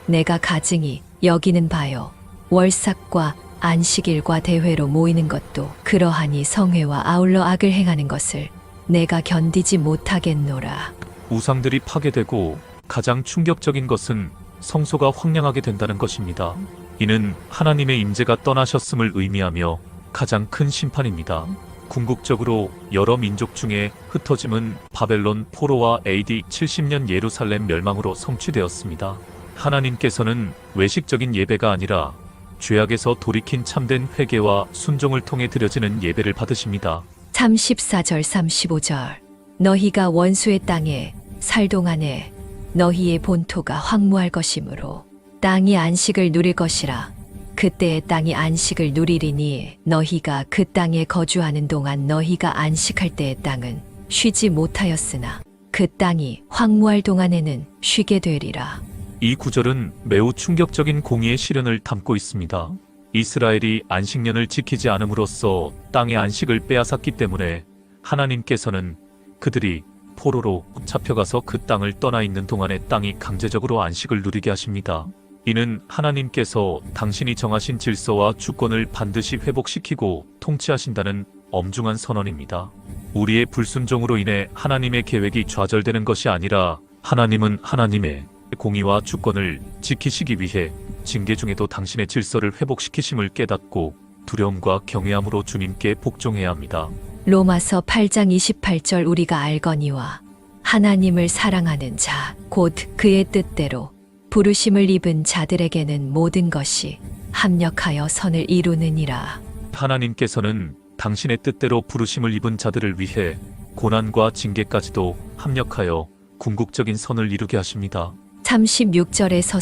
내가 가증히 여기는 바요 월삭과 안식일과 대회로 모이는 것도 그러하니 성회와 아울러 악을 행하는 것을 내가 견디지 못하겠노라. 우상들이 파괴되고 가장 충격적인 것은 성소가 황량하게 된다는 것입니다. 이는 하나님의 임재가 떠나셨음을 의미하며 가장 큰 심판입니다. 궁극적으로 여러 민족 중에 흩어짐은 바벨론 포로와 AD 70년 예루살렘 멸망으로 성취되었습니다. 하나님께서는 외식적인 예배가 아니라 죄악에서 돌이킨 참된 회개와 순종을 통해 드려지는 예배를 받으십니다. 34절 35절 너희가 원수의 땅에 살 동안에 너희의 본토가 황무할 것이므로 땅이 안식을 누릴 것이라. 그때의 땅이 안식을 누리리니 너희가 그 땅에 거주하는 동안 너희가 안식할 때의 땅은 쉬지 못하였으나 그 땅이 황무할 동안에는 쉬게 되리라. 이 구절은 매우 충격적인 공의의 실현을 담고 있습니다. 이스라엘이 안식년을 지키지 않음으로써 땅의 안식을 빼앗았기 때문에 하나님께서는 그들이 포로로 잡혀가서 그 땅을 떠나 있는 동안에 땅이 강제적으로 안식을 누리게 하십니다. 이는 하나님께서 당신이 정하신 질서와 주권을 반드시 회복시키고 통치하신다는 엄중한 선언입니다. 우리의 불순종으로 인해 하나님의 계획이 좌절되는 것이 아니라 하나님은 하나님의 공의와 주권을 지키시기 위해 징계 중에도 당신의 질서를 회복시키심을 깨닫고 두려움과 경외함으로 주님께 복종해야 합니다. 로마서 8장 28절 우리가 알거니와 하나님을 사랑하는 자 곧 그의 뜻대로 부르심을 입은 자들에게는 모든 것이 합력하여 선을 이루느니라. 하나님께서는 당신의 뜻대로 부르심을 입은 자들을 위해 고난과 징계까지도 합력하여 궁극적인 선을 이루게 하십니다. 36절에서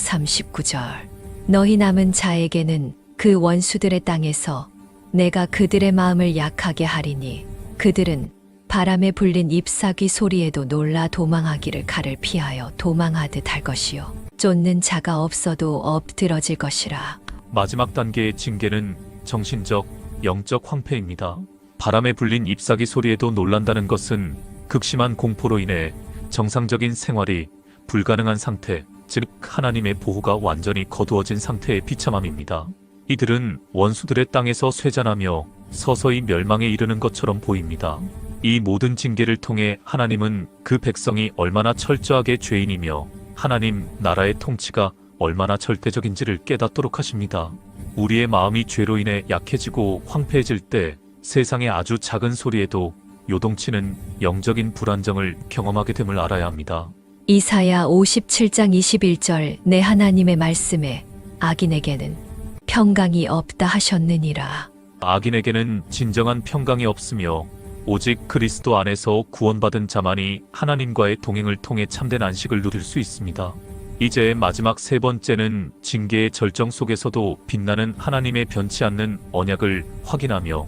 39절 너희 남은 자에게는 그 원수들의 땅에서 내가 그들의 마음을 약하게 하리니 그들은 바람에 불린 잎사귀 소리에도 놀라 도망하기를 칼을 피하여 도망하듯 할 것이요 쫓는 자가 없어도 엎드러질 것이라. 마지막 단계의 징계는 정신적, 영적 황폐입니다. 바람에 불린 잎사귀 소리에도 놀란다는 것은 극심한 공포로 인해 정상적인 생활이 불가능한 상태, 즉 하나님의 보호가 완전히 거두어진 상태의 비참함입니다. 이들은 원수들의 땅에서 쇠잔하며 서서히 멸망에 이르는 것처럼 보입니다. 이 모든 징계를 통해 하나님은 그 백성이 얼마나 철저하게 죄인이며 하나님 나라의 통치가 얼마나 절대적인지를 깨닫도록 하십니다. 우리의 마음이 죄로 인해 약해지고 황폐해질 때 세상의 아주 작은 소리에도 요동치는 영적인 불안정을 경험하게 됨을 알아야 합니다. 이사야 57장 21절 내 하나님의 말씀에 악인에게는 평강이 없다 하셨느니라. 악인에게는 진정한 평강이 없으며 오직 그리스도 안에서 구원받은 자만이 하나님과의 동행을 통해 참된 안식을 누릴 수 있습니다. 이제 마지막 세 번째는 징계의 절정 속에서도 빛나는 하나님의 변치 않는 언약을 확인하며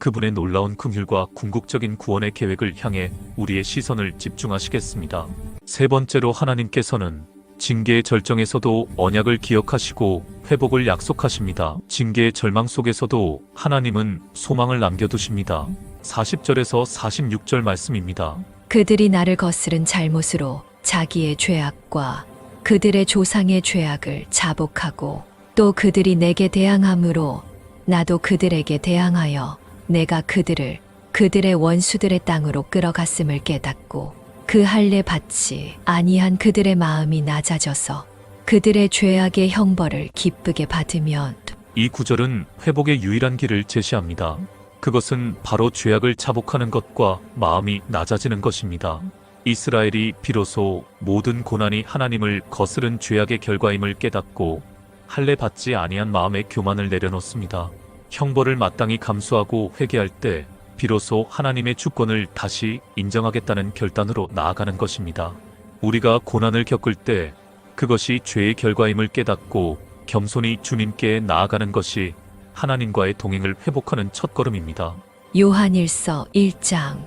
그분의 놀라운 긍휼과 궁극적인 구원의 계획을 향해 우리의 시선을 집중하시겠습니다. 세 번째로 하나님께서는 징계의 절정에서도 언약을 기억하시고 회복을 약속하십니다. 징계의 절망 속에서도 하나님은 소망을 남겨두십니다. 40절에서 46절 말씀입니다. 그들이 나를 거스른 잘못으로 자기의 죄악과 그들의 조상의 죄악을 자복하고 또 그들이 내게 대항함으로 나도 그들에게 대항하여 내가 그들을 그들의 원수들의 땅으로 끌어갔음을 깨닫고 그 할례 받지 아니한 그들의 마음이 낮아져서 그들의 죄악의 형벌을 기쁘게 받으면 이 구절은 회복의 유일한 길을 제시합니다. 그것은 바로 죄악을 자복하는 것과 마음이 낮아지는 것입니다. 이스라엘이 비로소 모든 고난이 하나님을 거스른 죄악의 결과임을 깨닫고 할례 받지 아니한 마음의 교만을 내려놓습니다. 형벌을 마땅히 감수하고 회개할 때 비로소 하나님의 주권을 다시 인정하겠다는 결단으로 나아가는 것입니다. 우리가 고난을 겪을 때 그것이 죄의 결과임을 깨닫고 겸손히 주님께 나아가는 것이 하나님과의 동행을 회복하는 첫걸음입니다. 요한일서 1장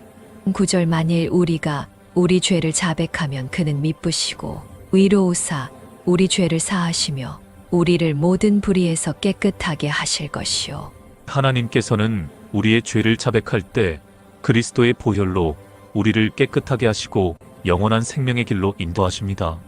9절 만일 우리가 우리 죄를 자백하면 그는 미쁘시고 위로우사 우리 죄를 사하시며 우리를 모든 불의에서 깨끗하게 하실 것이요. 하나님께서는 우리의 죄를 자백할 때 그리스도의 보혈로 우리를 깨끗하게 하시고 영원한 생명의 길로 인도하십니다.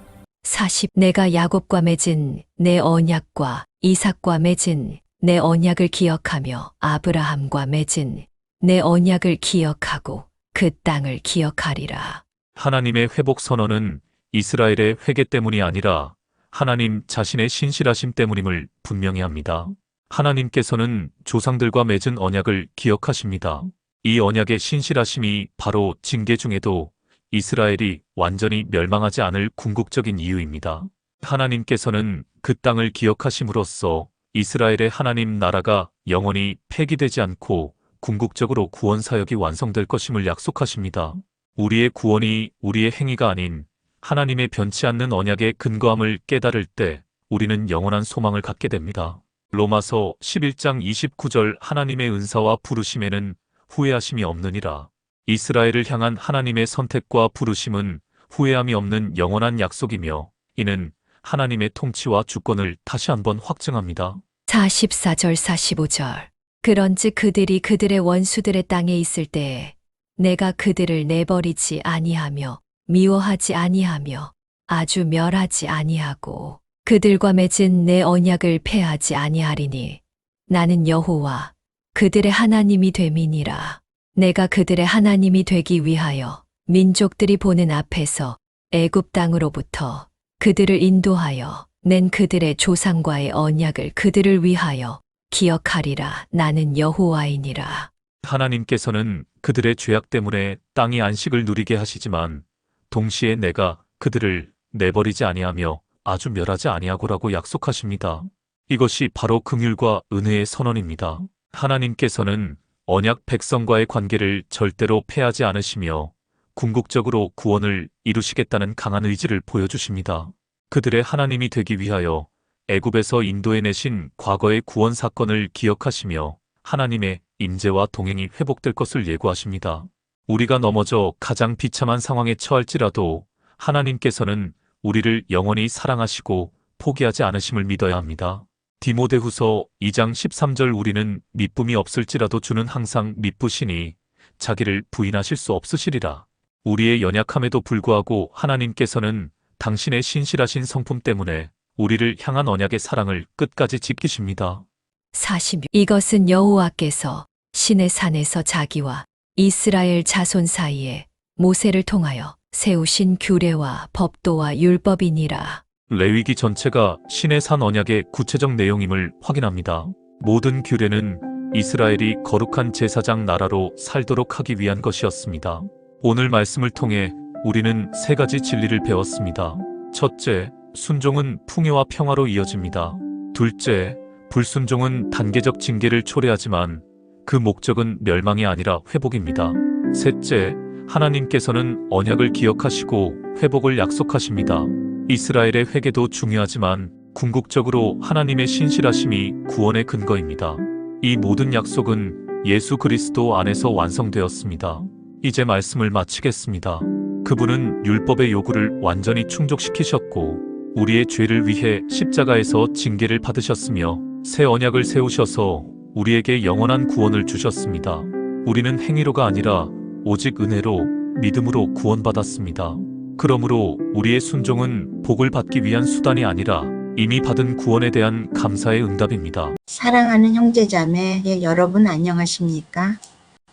40 내가 야곱과 맺은 내 언약과 이삭과 맺은 내 언약을 기억하며 아브라함과 맺은 내 언약을 기억하고 그 땅을 기억하리라. 하나님의 회복 선언은 이스라엘의 회개 때문이 아니라 하나님 자신의 신실하심 때문임을 분명히 합니다. 하나님께서는 조상들과 맺은 언약을 기억하십니다. 이 언약의 신실하심이 바로 징계 중에도 이스라엘이 완전히 멸망하지 않을 궁극적인 이유입니다. 하나님께서는 그 땅을 기억하심으로써 이스라엘의 하나님 나라가 영원히 폐기되지 않고 궁극적으로 구원 사역이 완성될 것임을 약속하십니다. 우리의 구원이 우리의 행위가 아닌 하나님의 변치 않는 언약의 근거함을 깨달을 때 우리는 영원한 소망을 갖게 됩니다. 로마서 11장 29절 하나님의 은사와 부르심에는 후회하심이 없느니라. 이스라엘을 향한 하나님의 선택과 부르심은 후회함이 없는 영원한 약속이며 이는 하나님의 통치와 주권을 다시 한번 확증합니다. 44절 45절 그런즉 그들이 그들의 원수들의 땅에 있을 때에 내가 그들을 내버리지 아니하며 미워하지 아니하며 아주 멸하지 아니하고 그들과 맺은 내 언약을 폐하지 아니하리니 나는 여호와 그들의 하나님이 됨이니라. 내가 그들의 하나님이 되기 위하여 민족들이 보는 앞에서 애굽 땅으로부터 그들을 인도하여 낸 그들의 조상과의 언약을 그들을 위하여 기억하리라. 나는 여호와이니라. 하나님께서는 그들의 죄악 때문에 땅이 안식을 누리게 하시지만 동시에 내가 그들을 내버리지 아니하며 아주 멸하지 아니하고라고 약속하십니다. 이것이 바로 긍휼과 은혜의 선언입니다. 하나님께서는 언약 백성과의 관계를 절대로 폐하지 않으시며 궁극적으로 구원을 이루시겠다는 강한 의지를 보여주십니다. 그들의 하나님이 되기 위하여 애굽에서 인도해내신 과거의 구원 사건을 기억하시며 하나님의 임재와 동행이 회복될 것을 예고하십니다. 우리가 넘어져 가장 비참한 상황에 처할지라도 하나님께서는 우리를 영원히 사랑하시고 포기하지 않으심을 믿어야 합니다. 디모데후서 2장 13절 우리는 미쁨이 없을지라도 주는 항상 미쁘시니 자기를 부인하실 수 없으시리라. 우리의 연약함에도 불구하고 하나님께서는 당신의 신실하신 성품 때문에 우리를 향한 언약의 사랑을 끝까지 지키십니다. 46. 이것은 여호와께서 시내 산에서 자기와 이스라엘 자손 사이에 모세를 통하여 세우신 규례와 법도와 율법이니라. 레위기 전체가 신의 산 언약의 구체적 내용임을 확인합니다. 모든 규례는 이스라엘이 거룩한 제사장 나라로 살도록 하기 위한 것이었습니다. 오늘 말씀을 통해 우리는 세 가지 진리를 배웠습니다. 첫째, 순종은 풍요와 평화로 이어집니다. 둘째, 불순종은 단계적 징계를 초래하지만 그 목적은 멸망이 아니라 회복입니다. 셋째, 하나님께서는 언약을 기억하시고 회복을 약속하십니다. 이스라엘의 회개도 중요하지만 궁극적으로 하나님의 신실하심이 구원의 근거입니다. 이 모든 약속은 예수 그리스도 안에서 완성되었습니다. 이제 말씀을 마치겠습니다. 그분은 율법의 요구를 완전히 충족시키셨고 우리의 죄를 위해 십자가에서 징계를 받으셨으며 새 언약을 세우셔서 우리에게 영원한 구원을 주셨습니다. 우리는 행위로가 아니라 오직 은혜로 믿음으로 구원받았습니다. 그러므로 우리의 순종은 복을 받기 위한 수단이 아니라 이미 받은 구원에 대한 감사의 응답입니다. 사랑하는 형제자매 여러분 안녕하십니까?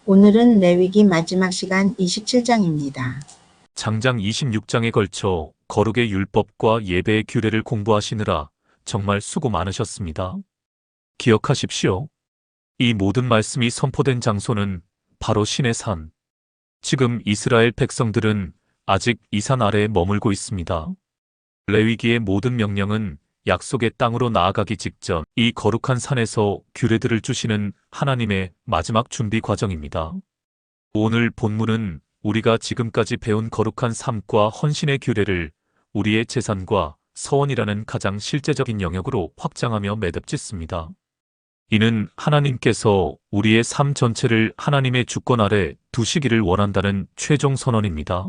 오늘은 레위기 마지막 시간 27장입니다. 장장 26장에 걸쳐 거룩의 율법과 예배의 규례를 공부하시느라 정말 수고 많으셨습니다. 기억하십시오. 이 모든 말씀이 선포된 장소는 바로 신의 산. 지금 이스라엘 백성들은 아직 이 산 아래에 머물고 있습니다. 레위기의 모든 명령은 약속의 땅으로 나아가기 직전 이 거룩한 산에서 규례들을 주시는 하나님의 마지막 준비 과정입니다. 오늘 본문은 우리가 지금까지 배운 거룩한 삶과 헌신의 규례를 우리의 재산과 서원이라는 가장 실제적인 영역으로 확장하며 매듭짓습니다. 이는 하나님께서 우리의 삶 전체를 하나님의 주권 아래 두시기를 원한다는 최종 선언입니다.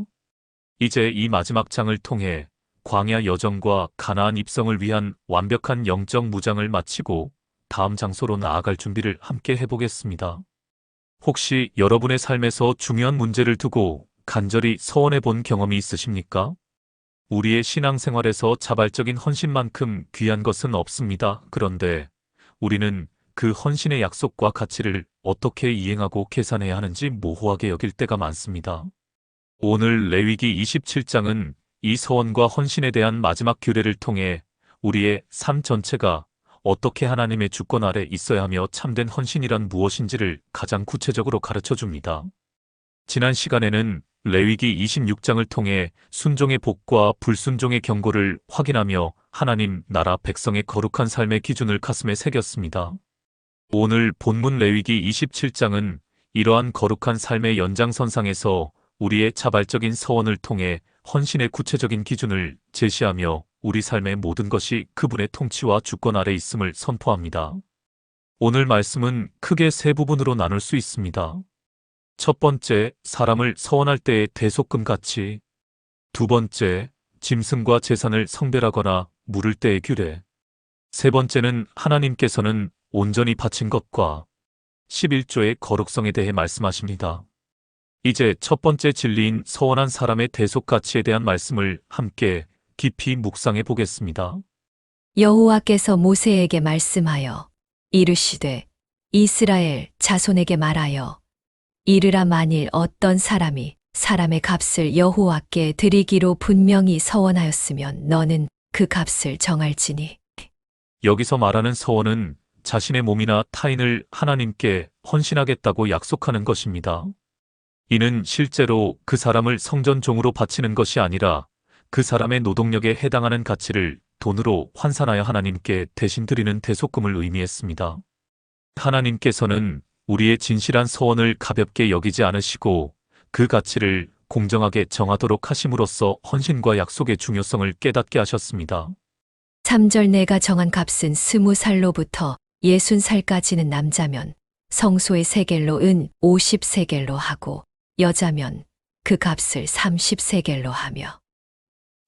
이제 이 마지막 장을 통해 광야 여정과 가나안 입성을 위한 완벽한 영적 무장을 마치고 다음 장소로 나아갈 준비를 함께 해보겠습니다. 혹시 여러분의 삶에서 중요한 문제를 두고 간절히 서원해 본 경험이 있으십니까? 우리의 신앙생활에서 자발적인 헌신만큼 귀한 것은 없습니다. 그런데 우리는 그 헌신의 약속과 가치를 어떻게 이행하고 계산해야 하는지 모호하게 여길 때가 많습니다. 오늘 레위기 27장은 이 서원과 헌신에 대한 마지막 규례를 통해 우리의 삶 전체가 어떻게 하나님의 주권 아래 있어야 하며 참된 헌신이란 무엇인지를 가장 구체적으로 가르쳐 줍니다. 지난 시간에는 레위기 26장을 통해 순종의 복과 불순종의 경고를 확인하며 하나님 나라 백성의 거룩한 삶의 기준을 가슴에 새겼습니다. 오늘 본문 레위기 27장은 이러한 거룩한 삶의 연장선상에서 우리의 자발적인 서원을 통해 헌신의 구체적인 기준을 제시하며 우리 삶의 모든 것이 그분의 통치와 주권 아래 있음을 선포합니다. 오늘 말씀은 크게 세 부분으로 나눌 수 있습니다. 첫 번째, 사람을 서원할 때의 대속금 가치. 두 번째, 짐승과 재산을 성별하거나 물을 때의 규례. 세 번째는 하나님께서는 온전히 바친 것과 11조의 거룩성에 대해 말씀하십니다. 이제 첫 번째 진리인 서원한 사람의 대속 가치에 대한 말씀을 함께 깊이 묵상해 보겠습니다. 여호와께서 모세에게 말씀하여 이르시되 이스라엘 자손에게 말하여 이르라 만일 어떤 사람이 사람의 값을 여호와께 드리기로 분명히 서원하였으면 너는 그 값을 정할지니. 여기서 말하는 서원은 자신의 몸이나 타인을 하나님께 헌신하겠다고 약속하는 것입니다. 이는 실제로 그 사람을 성전종으로 바치는 것이 아니라 그 사람의 노동력에 해당하는 가치를 돈으로 환산하여 하나님께 대신 드리는 대속금을 의미했습니다. 하나님께서는 우리의 진실한 서원을 가볍게 여기지 않으시고 그 가치를 공정하게 정하도록 하심으로써 헌신과 약속의 중요성을 깨닫게 하셨습니다. 3절 내가 정한 값은 20살로부터 60살까지는 남자면 성소의 세겔로 은 50세겔로 하고 여자면 그 값을 30세겔로 하며.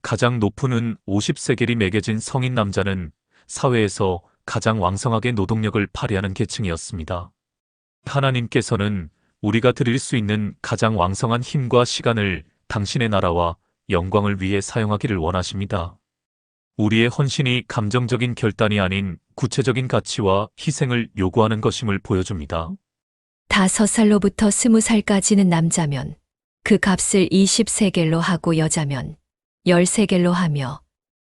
가장 높은 은 50세겔이 매겨진 성인 남자는 사회에서 가장 왕성하게 노동력을 발휘하는 계층이었습니다. 하나님께서는 우리가 드릴 수 있는 가장 왕성한 힘과 시간을 당신의 나라와 영광을 위해 사용하기를 원하십니다. 우리의 헌신이 감정적인 결단이 아닌 구체적인 가치와 희생을 요구하는 것임을 보여줍니다. 5살로부터 20살까지는 남자면 그 값을 20세겔로 하고 여자면 10세겔로 하며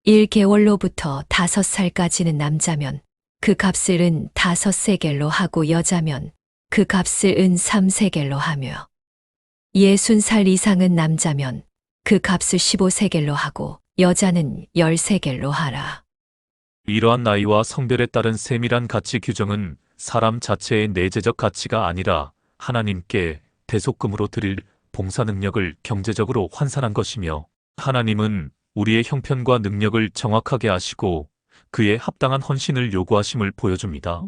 1개월로부터 5살까지는 남자면 그 값을 은 5세겔로 하고 여자면 그 값을 은 3세겔로 하며 60살 이상은 남자면 그 값을 15세겔로 하고 여자는 10세겔로 하라. 이러한 나이와 성별에 따른 세밀한 가치 규정은 사람 자체의 내재적 가치가 아니라 하나님께 대속금으로 드릴 봉사 능력을 경제적으로 환산한 것이며, 하나님은 우리의 형편과 능력을 정확하게 아시고 그에 합당한 헌신을 요구하심을 보여줍니다.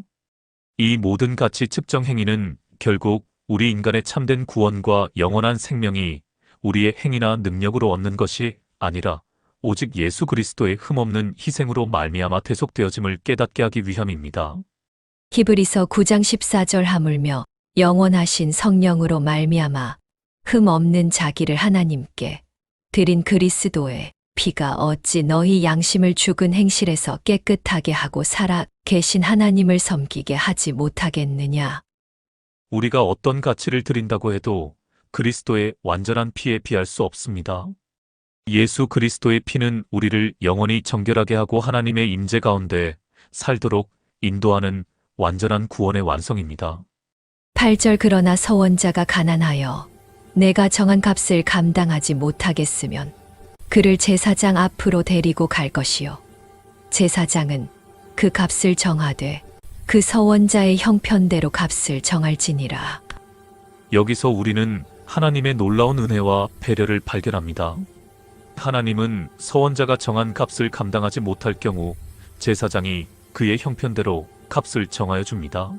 이 모든 가치 측정 행위는 결국 우리 인간의 참된 구원과 영원한 생명이 우리의 행위나 능력으로 얻는 것이 아니라 오직 예수 그리스도의 흠없는 희생으로 말미암아 대속되어짐을 깨닫게 하기 위함입니다. 히브리서 9장 14절 하물며 영원하신 성령으로 말미암아 흠 없는 자기를 하나님께 드린 그리스도의 피가 어찌 너희 양심을 죽은 행실에서 깨끗하게 하고 살아 계신 하나님을 섬기게 하지 못하겠느냐. 우리가 어떤 가치를 드린다고 해도 그리스도의 완전한 피에 비할 수 없습니다. 예수 그리스도의 피는 우리를 영원히 정결하게 하고 하나님의 임재 가운데 살도록 인도하는 완전한 구원의 완성입니다. 8절 그러나 서원자가 가난하여 내가 정한 값을 감당하지 못하겠으면 그를 제사장 앞으로 데리고 갈 것이요. 제사장은 그 값을 정하되 그 서원자의 형편대로 값을 정할지니라. 여기서 우리는 하나님의 놀라운 은혜와 배려를 발견합니다. 하나님은 서원자가 정한 값을 감당하지 못할 경우 제사장이 그의 형편대로 값을 정하여 줍니다.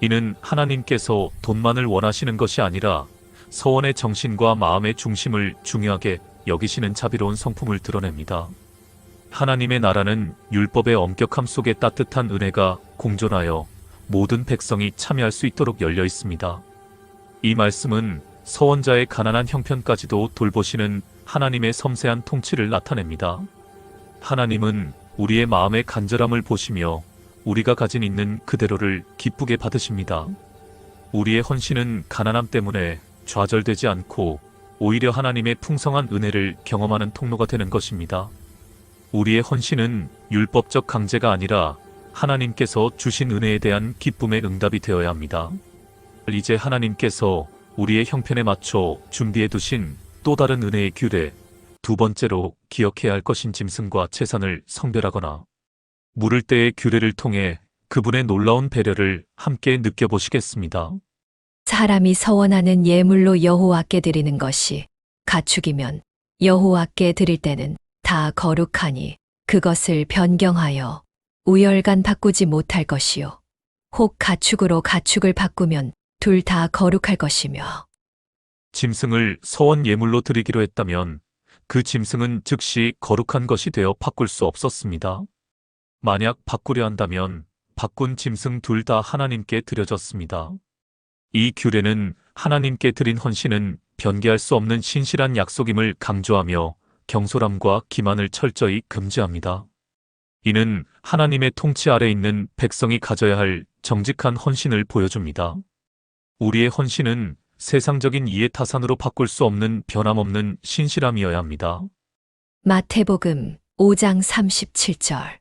이는 하나님께서 돈만을 원하시는 것이 아니라 서원의 정신과 마음의 중심을 중요하게 여기시는 자비로운 성품을 드러냅니다. 하나님의 나라는 율법의 엄격함 속에 따뜻한 은혜가 공존하여 모든 백성이 참여할 수 있도록 열려 있습니다. 이 말씀은 서원자의 가난한 형편까지도 돌보시는 하나님의 섬세한 통치를 나타냅니다. 하나님은 우리의 마음의 간절함을 보시며 우리가 가진 있는 그대로를 기쁘게 받으십니다. 우리의 헌신은 가난함 때문에 좌절되지 않고 오히려 하나님의 풍성한 은혜를 경험하는 통로가 되는 것입니다. 우리의 헌신은 율법적 강제가 아니라 하나님께서 주신 은혜에 대한 기쁨의 응답이 되어야 합니다. 이제 하나님께서 우리의 형편에 맞춰 준비해 두신 또 다른 은혜의 규례, 두 번째로 기억해야 할 것인 짐승과 채산을 성별하거나 물을 때의 규례를 통해 그분의 놀라운 배려를 함께 느껴보시겠습니다. 사람이 서원하는 예물로 여호와께 드리는 것이 가축이면 여호와께 드릴 때는 다 거룩하니 그것을 변경하여 우열간 바꾸지 못할 것이요. 혹 가축으로 가축을 바꾸면 둘 다 거룩할 것이며. 짐승을 서원 예물로 드리기로 했다면 그 짐승은 즉시 거룩한 것이 되어 바꿀 수 없었습니다. 만약 바꾸려 한다면 바꾼 짐승 둘 다 하나님께 드려졌습니다. 이 규례는 하나님께 드린 헌신은 변개할 수 없는 신실한 약속임을 강조하며 경솔함과 기만을 철저히 금지합니다. 이는 하나님의 통치 아래 있는 백성이 가져야 할 정직한 헌신을 보여줍니다. 우리의 헌신은 세상적인 이해타산으로 바꿀 수 없는 변함없는 신실함이어야 합니다. 마태복음 5장 37절.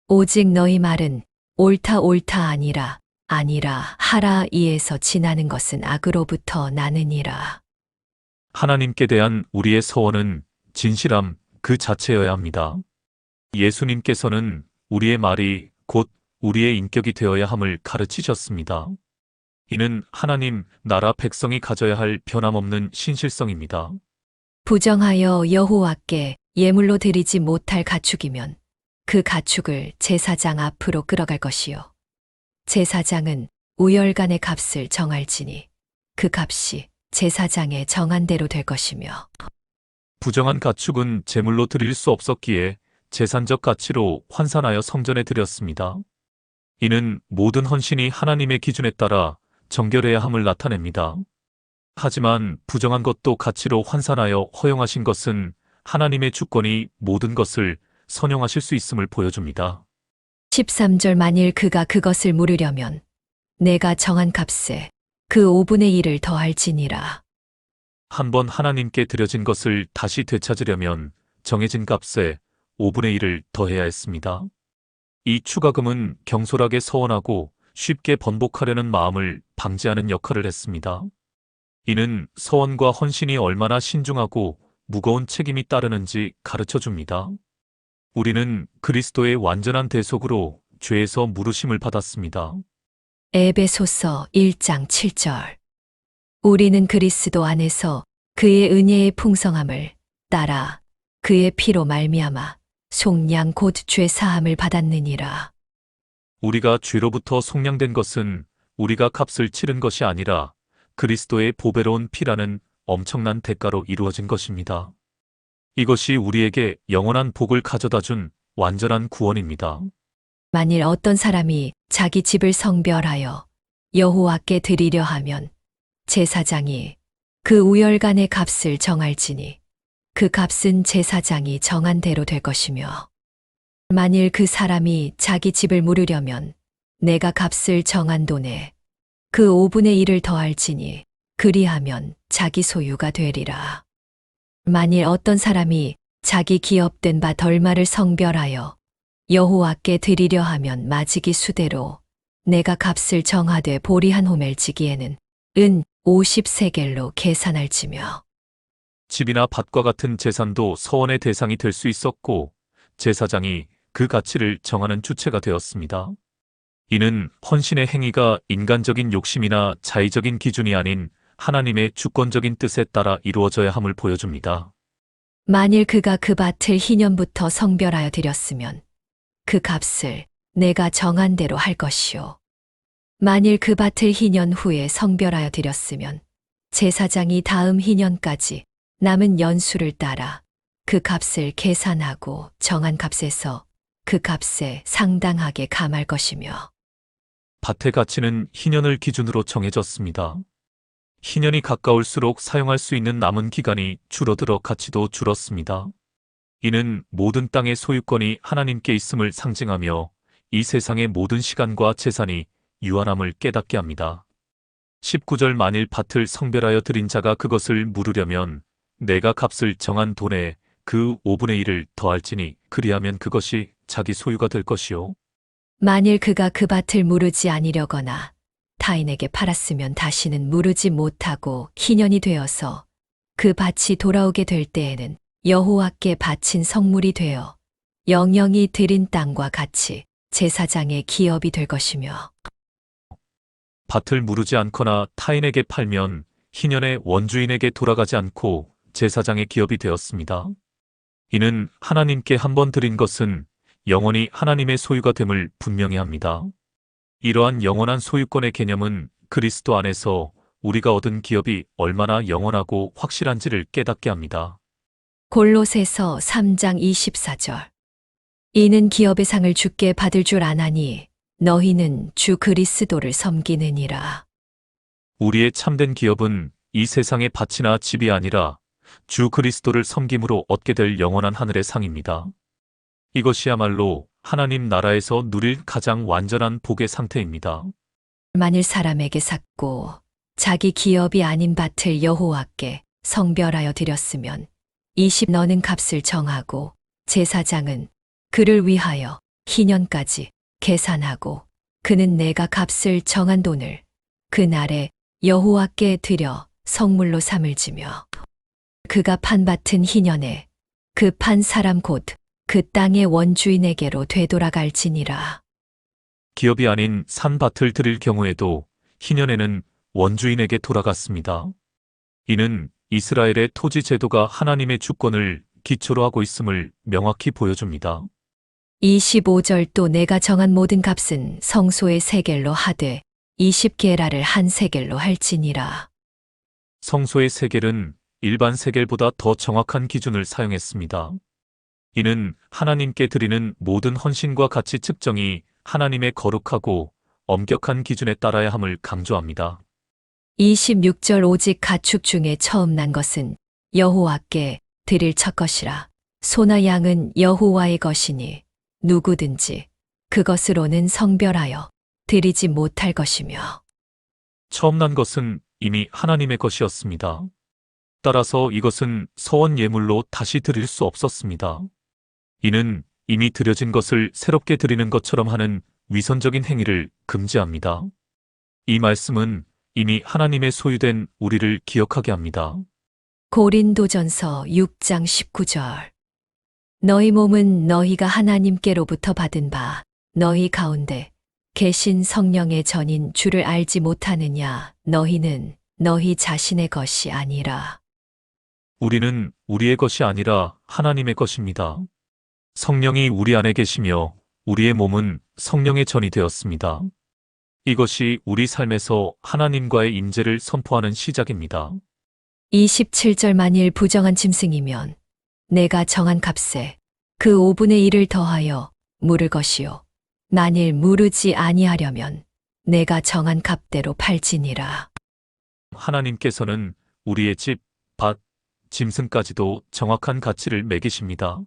오직 너희 말은 옳다 옳다 아니라 하라 이에서 지나는 것은 악으로부터 나느니라. 하나님께 대한 우리의 서원은 진실함 그 자체여야 합니다. 예수님께서는 우리의 말이 곧 우리의 인격이 되어야 함을 가르치셨습니다. 이는 하나님 나라 백성이 가져야 할 변함없는 신실성입니다. 부정하여 여호와께 예물로 드리지 못할 가축이면 그 가축을 제사장 앞으로 끌어갈 것이요. 제사장은 우열간의 값을 정할지니 그 값이 제사장의 정한 대로 될 것이며. 부정한 가축은 제물로 드릴 수 없었기에 재산적 가치로 환산하여 성전에 드렸습니다. 이는 모든 헌신이 하나님의 기준에 따라 정결해야 함을 나타냅니다. 하지만 부정한 것도 가치로 환산하여 허용하신 것은 하나님의 주권이 모든 것을 선용하실 수 있음을 보여줍니다. 13절 만일 그가 그것을 물으려면 내가 정한 값에 그 5분의 1을 더할지니라. 한번 하나님께 드려진 것을 다시 되찾으려면 정해진 값에 5분의 1을 더해야 했습니다. 이 추가금은 경솔하게 서원하고 쉽게 번복하려는 마음을 방지하는 역할을 했습니다. 이는 서원과 헌신이 얼마나 신중하고 무거운 책임이 따르는지 가르쳐 줍니다. 우리는 그리스도의 완전한 대속으로 죄에서 물으심을 받았습니다. 에베소서 1장 7절. 우리는 그리스도 안에서 그의 은혜의 풍성함을 따라 그의 피로 말미암아 속량 곧 죄 사함을 받았느니라. 우리가 죄로부터 속량된 것은 우리가 값을 치른 것이 아니라 그리스도의 보배로운 피라는 엄청난 대가로 이루어진 것입니다. 이것이 우리에게 영원한 복을 가져다 준 완전한 구원입니다. 만일 어떤 사람이 자기 집을 성별하여 여호와께 드리려 하면 제사장이 그 우열간의 값을 정할지니 그 값은 제사장이 정한 대로 될 것이며 만일 그 사람이 자기 집을 물으려면 내가 값을 정한 돈에 그 5분의 1을 더할지니 그리하면 자기 소유가 되리라. 만일 어떤 사람이 자기 기업된 밭 얼마를 성별하여 여호와께 드리려 하면 마지기 수대로 내가 값을 정하되 보리 한 호멜지기에는 은 50세겔로 계산할지며. 집이나 밭과 같은 재산도 서원의 대상이 될 수 있었고 제사장이 그 가치를 정하는 주체가 되었습니다. 이는 헌신의 행위가 인간적인 욕심이나 자의적인 기준이 아닌 하나님의 주권적인 뜻에 따라 이루어져야 함을 보여줍니다. 만일 그가 그 밭을 희년부터 성별하여 드렸으면 그 값을 내가 정한 대로 할 것이요. 만일 그 밭을 희년 후에 성별하여 드렸으면 제사장이 다음 희년까지 남은 연수를 따라 그 값을 계산하고 정한 값에서 그 값에 상당하게 감할 것이며. 밭의 가치는 희년을 기준으로 정해졌습니다. 희년이 가까울수록 사용할 수 있는 남은 기간이 줄어들어 가치도 줄었습니다. 이는 모든 땅의 소유권이 하나님께 있음을 상징하며 이 세상의 모든 시간과 재산이 유한함을 깨닫게 합니다. 19절 만일 밭을 성별하여 드린 자가 그것을 물으려면 내가 값을 정한 돈에 그 5분의 1을 더할지니 그리하면 그것이 자기 소유가 될 것이요. 만일 그가 그 밭을 무르지 아니려거나 타인에게 팔았으면 다시는 무르지 못하고 희년이 되어서 그 밭이 돌아오게 될 때에는 여호와께 바친 성물이 되어 영영이 드린 땅과 같이 제사장의 기업이 될 것이며. 밭을 무르지 않거나 타인에게 팔면 희년의 원주인에게 돌아가지 않고 제사장의 기업이 되었습니다. 이는 하나님께 한 번 드린 것은 영원히 하나님의 소유가 됨을 분명히 합니다. 이러한 영원한 소유권의 개념은 그리스도 안에서 우리가 얻은 기업이 얼마나 영원하고 확실한지를 깨닫게 합니다. 골로새서 3장 24절. 이는 기업의 상을 주께 받을 줄 아나니 너희는 주 그리스도를 섬기느니라. 우리의 참된 기업은 이 세상의 밭이나 집이 아니라 주 그리스도를 섬김으로 얻게 될 영원한 하늘의 상입니다. 이것이야말로 하나님 나라에서 누릴 가장 완전한 복의 상태입니다. 만일 사람에게 샀고 자기 기업이 아닌 밭을 여호와께 성별하여 드렸으면 20 너는 값을 정하고 제사장은 그를 위하여 희년까지 계산하고 그는 내가 값을 정한 돈을 그 날에 여호와께 드려 성물로 삼을 지며 그가 판 밭은 희년에 그 판 사람 곧 그 땅의 원주인에게로 되돌아갈지니라. 기업이 아닌 산 밭을 드릴 경우에도 희년에는 원주인에게 돌아갔습니다. 이는 이스라엘의 토지 제도가 하나님의 주권을 기초로 하고 있음을 명확히 보여줍니다. 25절 또 내가 정한 모든 값은 성소의 세겔로 하되 20게라를 한 세겔로 할지니라. 성소의 세겔은 일반 세겔보다 더 정확한 기준을 사용했습니다. 이는 하나님께 드리는 모든 헌신과 가치 측정이 하나님의 거룩하고 엄격한 기준에 따라야 함을 강조합니다. 26절 오직 가축 중에 처음 난 것은 여호와께 드릴 첫 것이라. 소나 양은 여호와의 것이니 누구든지 그것으로는 성별하여 드리지 못할 것이며. 처음 난 것은 이미 하나님의 것이었습니다. 따라서 이것은 서원 예물로 다시 드릴 수 없었습니다. 이는 이미 드려진 것을 새롭게 드리는 것처럼 하는 위선적인 행위를 금지합니다. 이 말씀은 이미 하나님의 소유된 우리를 기억하게 합니다. 고린도전서 6장 19절. 너희 몸은 너희가 하나님께로부터 받은 바 너희 가운데 계신 성령의 전인 주를 알지 못하느냐. 너희는 너희 자신의 것이 아니라. 우리는 우리의 것이 아니라 하나님의 것입니다. 성령이 우리 안에 계시며 우리의 몸은 성령의 전이 되었습니다. 이것이 우리 삶에서 하나님과의 임재를 선포하는 시작입니다. 27절 만일 부정한 짐승이면 내가 정한 값에 그 5분의 1을 더하여 물을 것이요. 만일 무르지 아니하려면 내가 정한 값대로 팔지니라. 하나님께서는 우리의 집, 밭, 짐승까지도 정확한 가치를 매기십니다.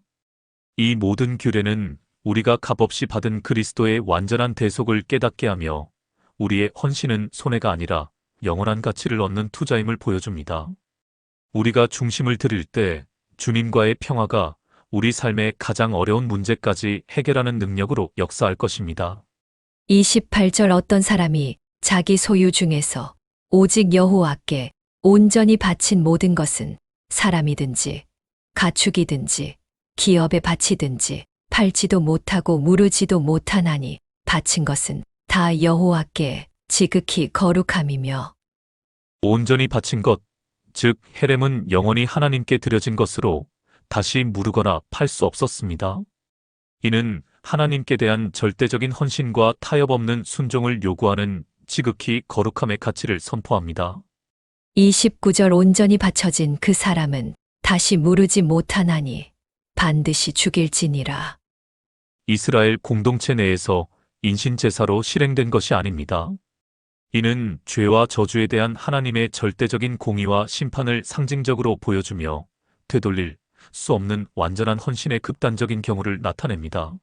이 모든 규례는 우리가 값없이 받은 그리스도의 완전한 대속을 깨닫게 하며 우리의 헌신은 손해가 아니라 영원한 가치를 얻는 투자임을 보여줍니다. 우리가 중심을 드릴 때 주님과의 평화가 우리 삶의 가장 어려운 문제까지 해결하는 능력으로 역사할 것입니다. 28절 어떤 사람이 자기 소유 중에서 오직 여호와께 온전히 바친 모든 것은 사람이든지 가축이든지 기업에 바치든지 팔지도 못하고 무르지도 못하나니 바친 것은 다 여호와께 지극히 거룩함이며. 온전히 바친 것, 즉 헤렘은 영원히 하나님께 드려진 것으로 다시 무르거나 팔 수 없었습니다. 이는 하나님께 대한 절대적인 헌신과 타협 없는 순종을 요구하는 지극히 거룩함의 가치를 선포합니다. 29절 온전히 바쳐진 그 사람은 다시 무르지 못하나니 반드시 죽일지니라. 이스라엘 공동체 내에서 인신제사로 실행된 것이 아닙니다. 이는 죄와 저주에 대한 하나님의 절대적인 공의와 심판을 상징적으로 보여주며 되돌릴 수 없는 완전한 헌신의 극단적인 경우를 나타냅니다.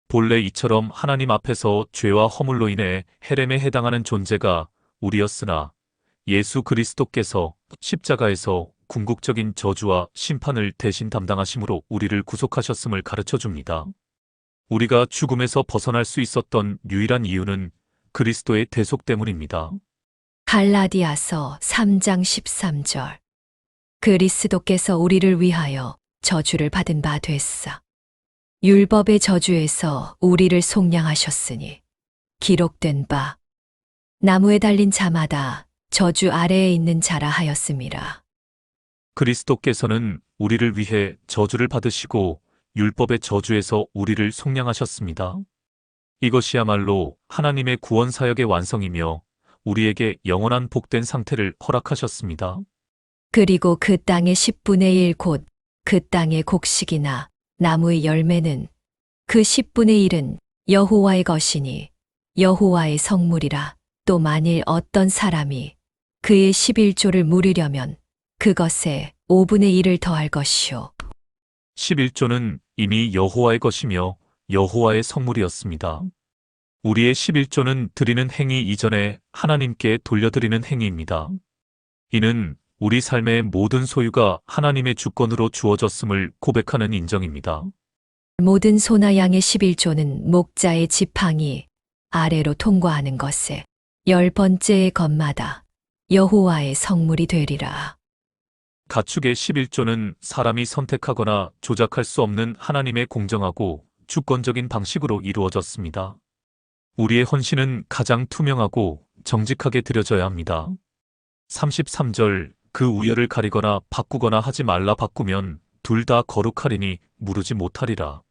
본래 이처럼 하나님 앞에서 죄와 허물로 인해 헤렘에 해당하는 존재가 우리였으나 예수 그리스도께서 십자가에서 궁극적인 저주와 심판을 대신 담당하심으로 우리를 구속하셨음을 가르쳐 줍니다. 우리가 죽음에서 벗어날 수 있었던 유일한 이유는 그리스도의 대속 때문입니다. 갈라디아서 3장 13절. 그리스도께서 우리를 위하여 저주를 받은 바 됐사. 율법의 저주에서 우리를 속량하셨으니 기록된 바 나무에 달린 자마다 저주 아래에 있는 자라 하였음이라. 그리스도께서는 우리를 위해 저주를 받으시고 율법의 저주에서 우리를 속량하셨습니다. 이것이야말로 하나님의 구원 사역의 완성이며 우리에게 영원한 복된 상태를 허락하셨습니다. 그리고 그 땅의 10분의 1 곧 그 땅의 곡식이나 나무의 열매는 그 10분의 1은 여호와의 것이니 여호와의 성물이라. 또 만일 어떤 사람이 그의 11조를 물으려면 그것에 5분의 1을 더할 것이요. 11조는 이미 여호와의 것이며 여호와의 성물이었습니다. 우리의 11조는 드리는 행위 이전에 하나님께 돌려드리는 행위입니다. 이는 우리 삶의 모든 소유가 하나님의 주권으로 주어졌음을 고백하는 인정입니다. 모든 소나 양의 11조는 목자의 지팡이 아래로 통과하는 것에 10번째의 것마다 여호와의 성물이 되리라. 가축의 11조는 사람이 선택하거나 조작할 수 없는 하나님의 공정하고 주권적인 방식으로 이루어졌습니다. 우리의 헌신은 가장 투명하고 정직하게 드려져야 합니다. 33절 그 우열을 가리거나 바꾸거나 하지 말라. 바꾸면 둘 다 거룩하리니 무르지 못하리라.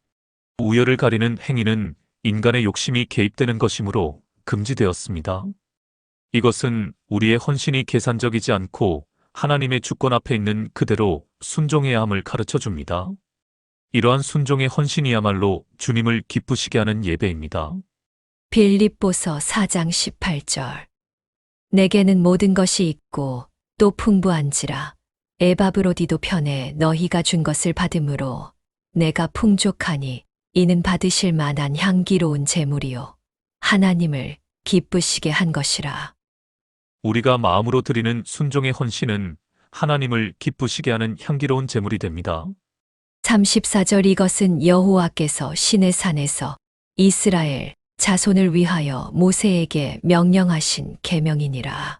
우열을 가리는 행위는 인간의 욕심이 개입되는 것이므로 금지되었습니다. 이것은 우리의 헌신이 계산적이지 않고 하나님의 주권 앞에 있는 그대로 순종해야 함을 가르쳐 줍니다. 이러한 순종의 헌신이야말로 주님을 기쁘시게 하는 예배입니다. 빌립보서 4장 18절. 내게는 모든 것이 있고 또 풍부한지라 에바브로디도 편에 너희가 준 것을 받음으로 내가 풍족하니 이는 받으실 만한 향기로운 제물이요 하나님을 기쁘시게 한 것이라. 우리가 마음으로 드리는 순종의 헌신은 하나님을 기쁘시게 하는 향기로운 제물이 됩니다. 34절. 이것은 여호와께서 시내 산에서 이스라엘 자손을 위하여 모세에게 명령하신 계명이니라.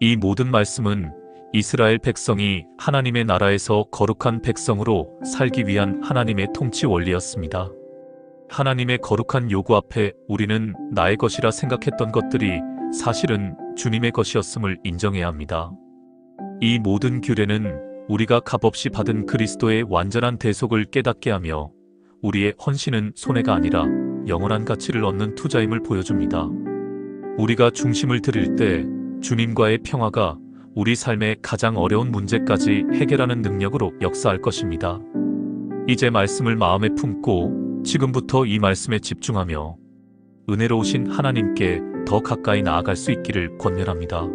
이 모든 말씀은 이스라엘 백성이 하나님의 나라에서 거룩한 백성으로 살기 위한 하나님의 통치 원리였습니다. 하나님의 거룩한 요구 앞에 우리는 나의 것이라 생각했던 것들이 사실은 주님의 것이었음을 인정해야 합니다. 이 모든 규례는 우리가 값없이 받은 그리스도의 완전한 대속을 깨닫게 하며 우리의 헌신은 손해가 아니라 영원한 가치를 얻는 투자임을 보여줍니다. 우리가 중심을 드릴 때 주님과의 평화가 우리 삶의 가장 어려운 문제까지 해결하는 능력으로 역사할 것입니다. 이제 말씀을 마음에 품고 지금부터 이 말씀에 집중하며 은혜로우신 하나님께 더 가까이 나아갈 수 있기를 권면합니다.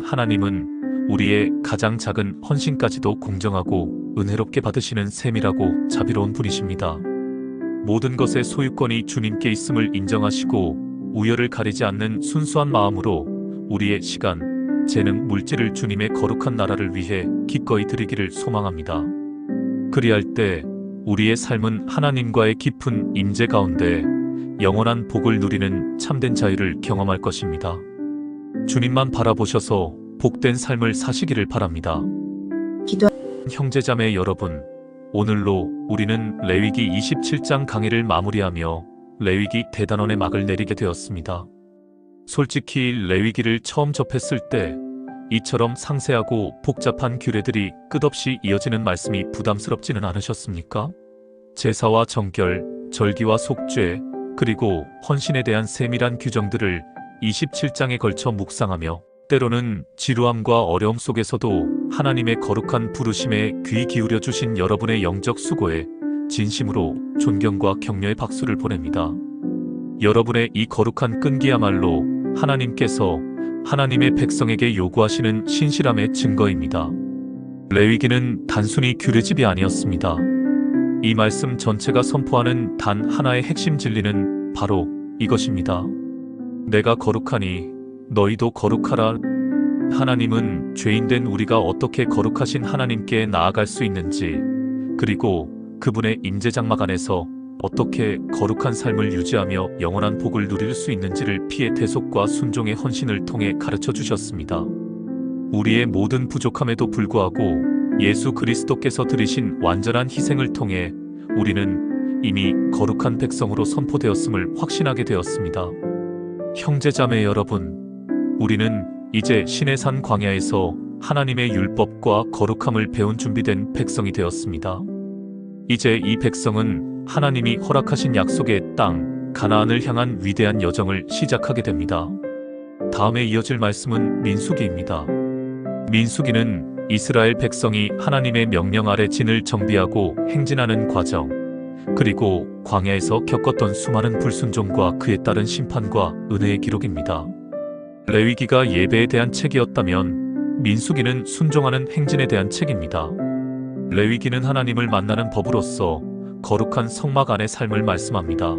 하나님은 우리의 가장 작은 헌신까지도 공정하고 은혜롭게 받으시는 세밀하고 자비로운 분이십니다. 모든 것의 소유권이 주님께 있음을 인정하시고 우열을 가리지 않는 순수한 마음으로 우리의 시간, 재능, 물질을 주님의 거룩한 나라를 위해 기꺼이 드리기를 소망합니다. 그리할 때 우리의 삶은 하나님과의 깊은 임재 가운데 영원한 복을 누리는 참된 자유를 경험할 것입니다. 주님만 바라보셔서 복된 삶을 사시기를 바랍니다. 기도 형제자매 여러분, 오늘로 우리는 레위기 27장 강의를 마무리하며 레위기 대단원의 막을 내리게 되었습니다. 솔직히 레위기를 처음 접했을 때 이처럼 상세하고 복잡한 규례들이 끝없이 이어지는 말씀이 부담스럽지는 않으셨습니까? 제사와 정결, 절기와 속죄, 그리고 헌신에 대한 세밀한 규정들을 27장에 걸쳐 묵상하며 때로는 지루함과 어려움 속에서도 하나님의 거룩한 부르심에 귀 기울여 주신 여러분의 영적 수고에 진심으로 존경과 격려의 박수를 보냅니다. 여러분의 이 거룩한 끈기야말로 하나님께서 하나님의 백성에게 요구하시는 신실함의 증거입니다. 레위기는 단순히 규례집이 아니었습니다. 이 말씀 전체가 선포하는 단 하나의 핵심 진리는 바로 이것입니다. 내가 거룩하니 너희도 거룩하라. 하나님은 죄인된 우리가 어떻게 거룩하신 하나님께 나아갈 수 있는지, 그리고 그분의 임재장막 안에서 어떻게 거룩한 삶을 유지하며 영원한 복을 누릴 수 있는지를 피의 대속과 순종의 헌신을 통해 가르쳐 주셨습니다. 우리의 모든 부족함에도 불구하고 예수 그리스도께서 드리신 완전한 희생을 통해 우리는 이미 거룩한 백성으로 선포되었음을 확신하게 되었습니다. 형제자매 여러분, 우리는 이제 신의 산 광야에서 하나님의 율법과 거룩함을 배운 준비된 백성이 되었습니다. 이제 이 백성은 하나님이 허락하신 약속의 땅 가나안을 향한 위대한 여정을 시작하게 됩니다. 다음에 이어질 말씀은 민수기입니다. 민수기는 이스라엘 백성이 하나님의 명령 아래 진을 정비하고 행진하는 과정, 그리고 광야에서 겪었던 수많은 불순종과 그에 따른 심판과 은혜의 기록입니다. 레위기가 예배에 대한 책이었다면 민수기는 순종하는 행진에 대한 책입니다. 레위기는 하나님을 만나는 법으로서 거룩한 성막 안의 삶을 말씀합니다.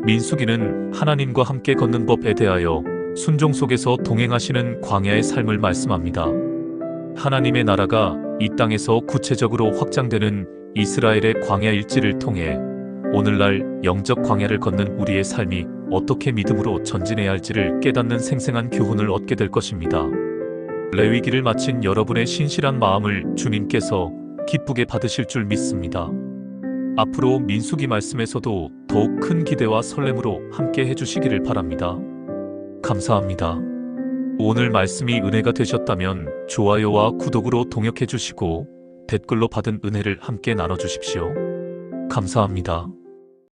민수기는 하나님과 함께 걷는 법에 대하여 순종 속에서 동행하시는 광야의 삶을 말씀합니다. 하나님의 나라가 이 땅에서 구체적으로 확장되는 이스라엘의 광야 일지를 통해 오늘날 영적 광야를 걷는 우리의 삶이 어떻게 믿음으로 전진해야 할지를 깨닫는 생생한 교훈을 얻게 될 것입니다. 레위기를 마친 여러분의 신실한 마음을 주님께서 기쁘게 받으실 줄 믿습니다. 앞으로 민수기 말씀에서도 더욱 큰 기대와 설렘으로 함께 해주시기를 바랍니다. 감사합니다. 오늘 말씀이 은혜가 되셨다면 좋아요와 구독으로 동역해 주시고 댓글로 받은 은혜를 함께 나눠주십시오. 감사합니다.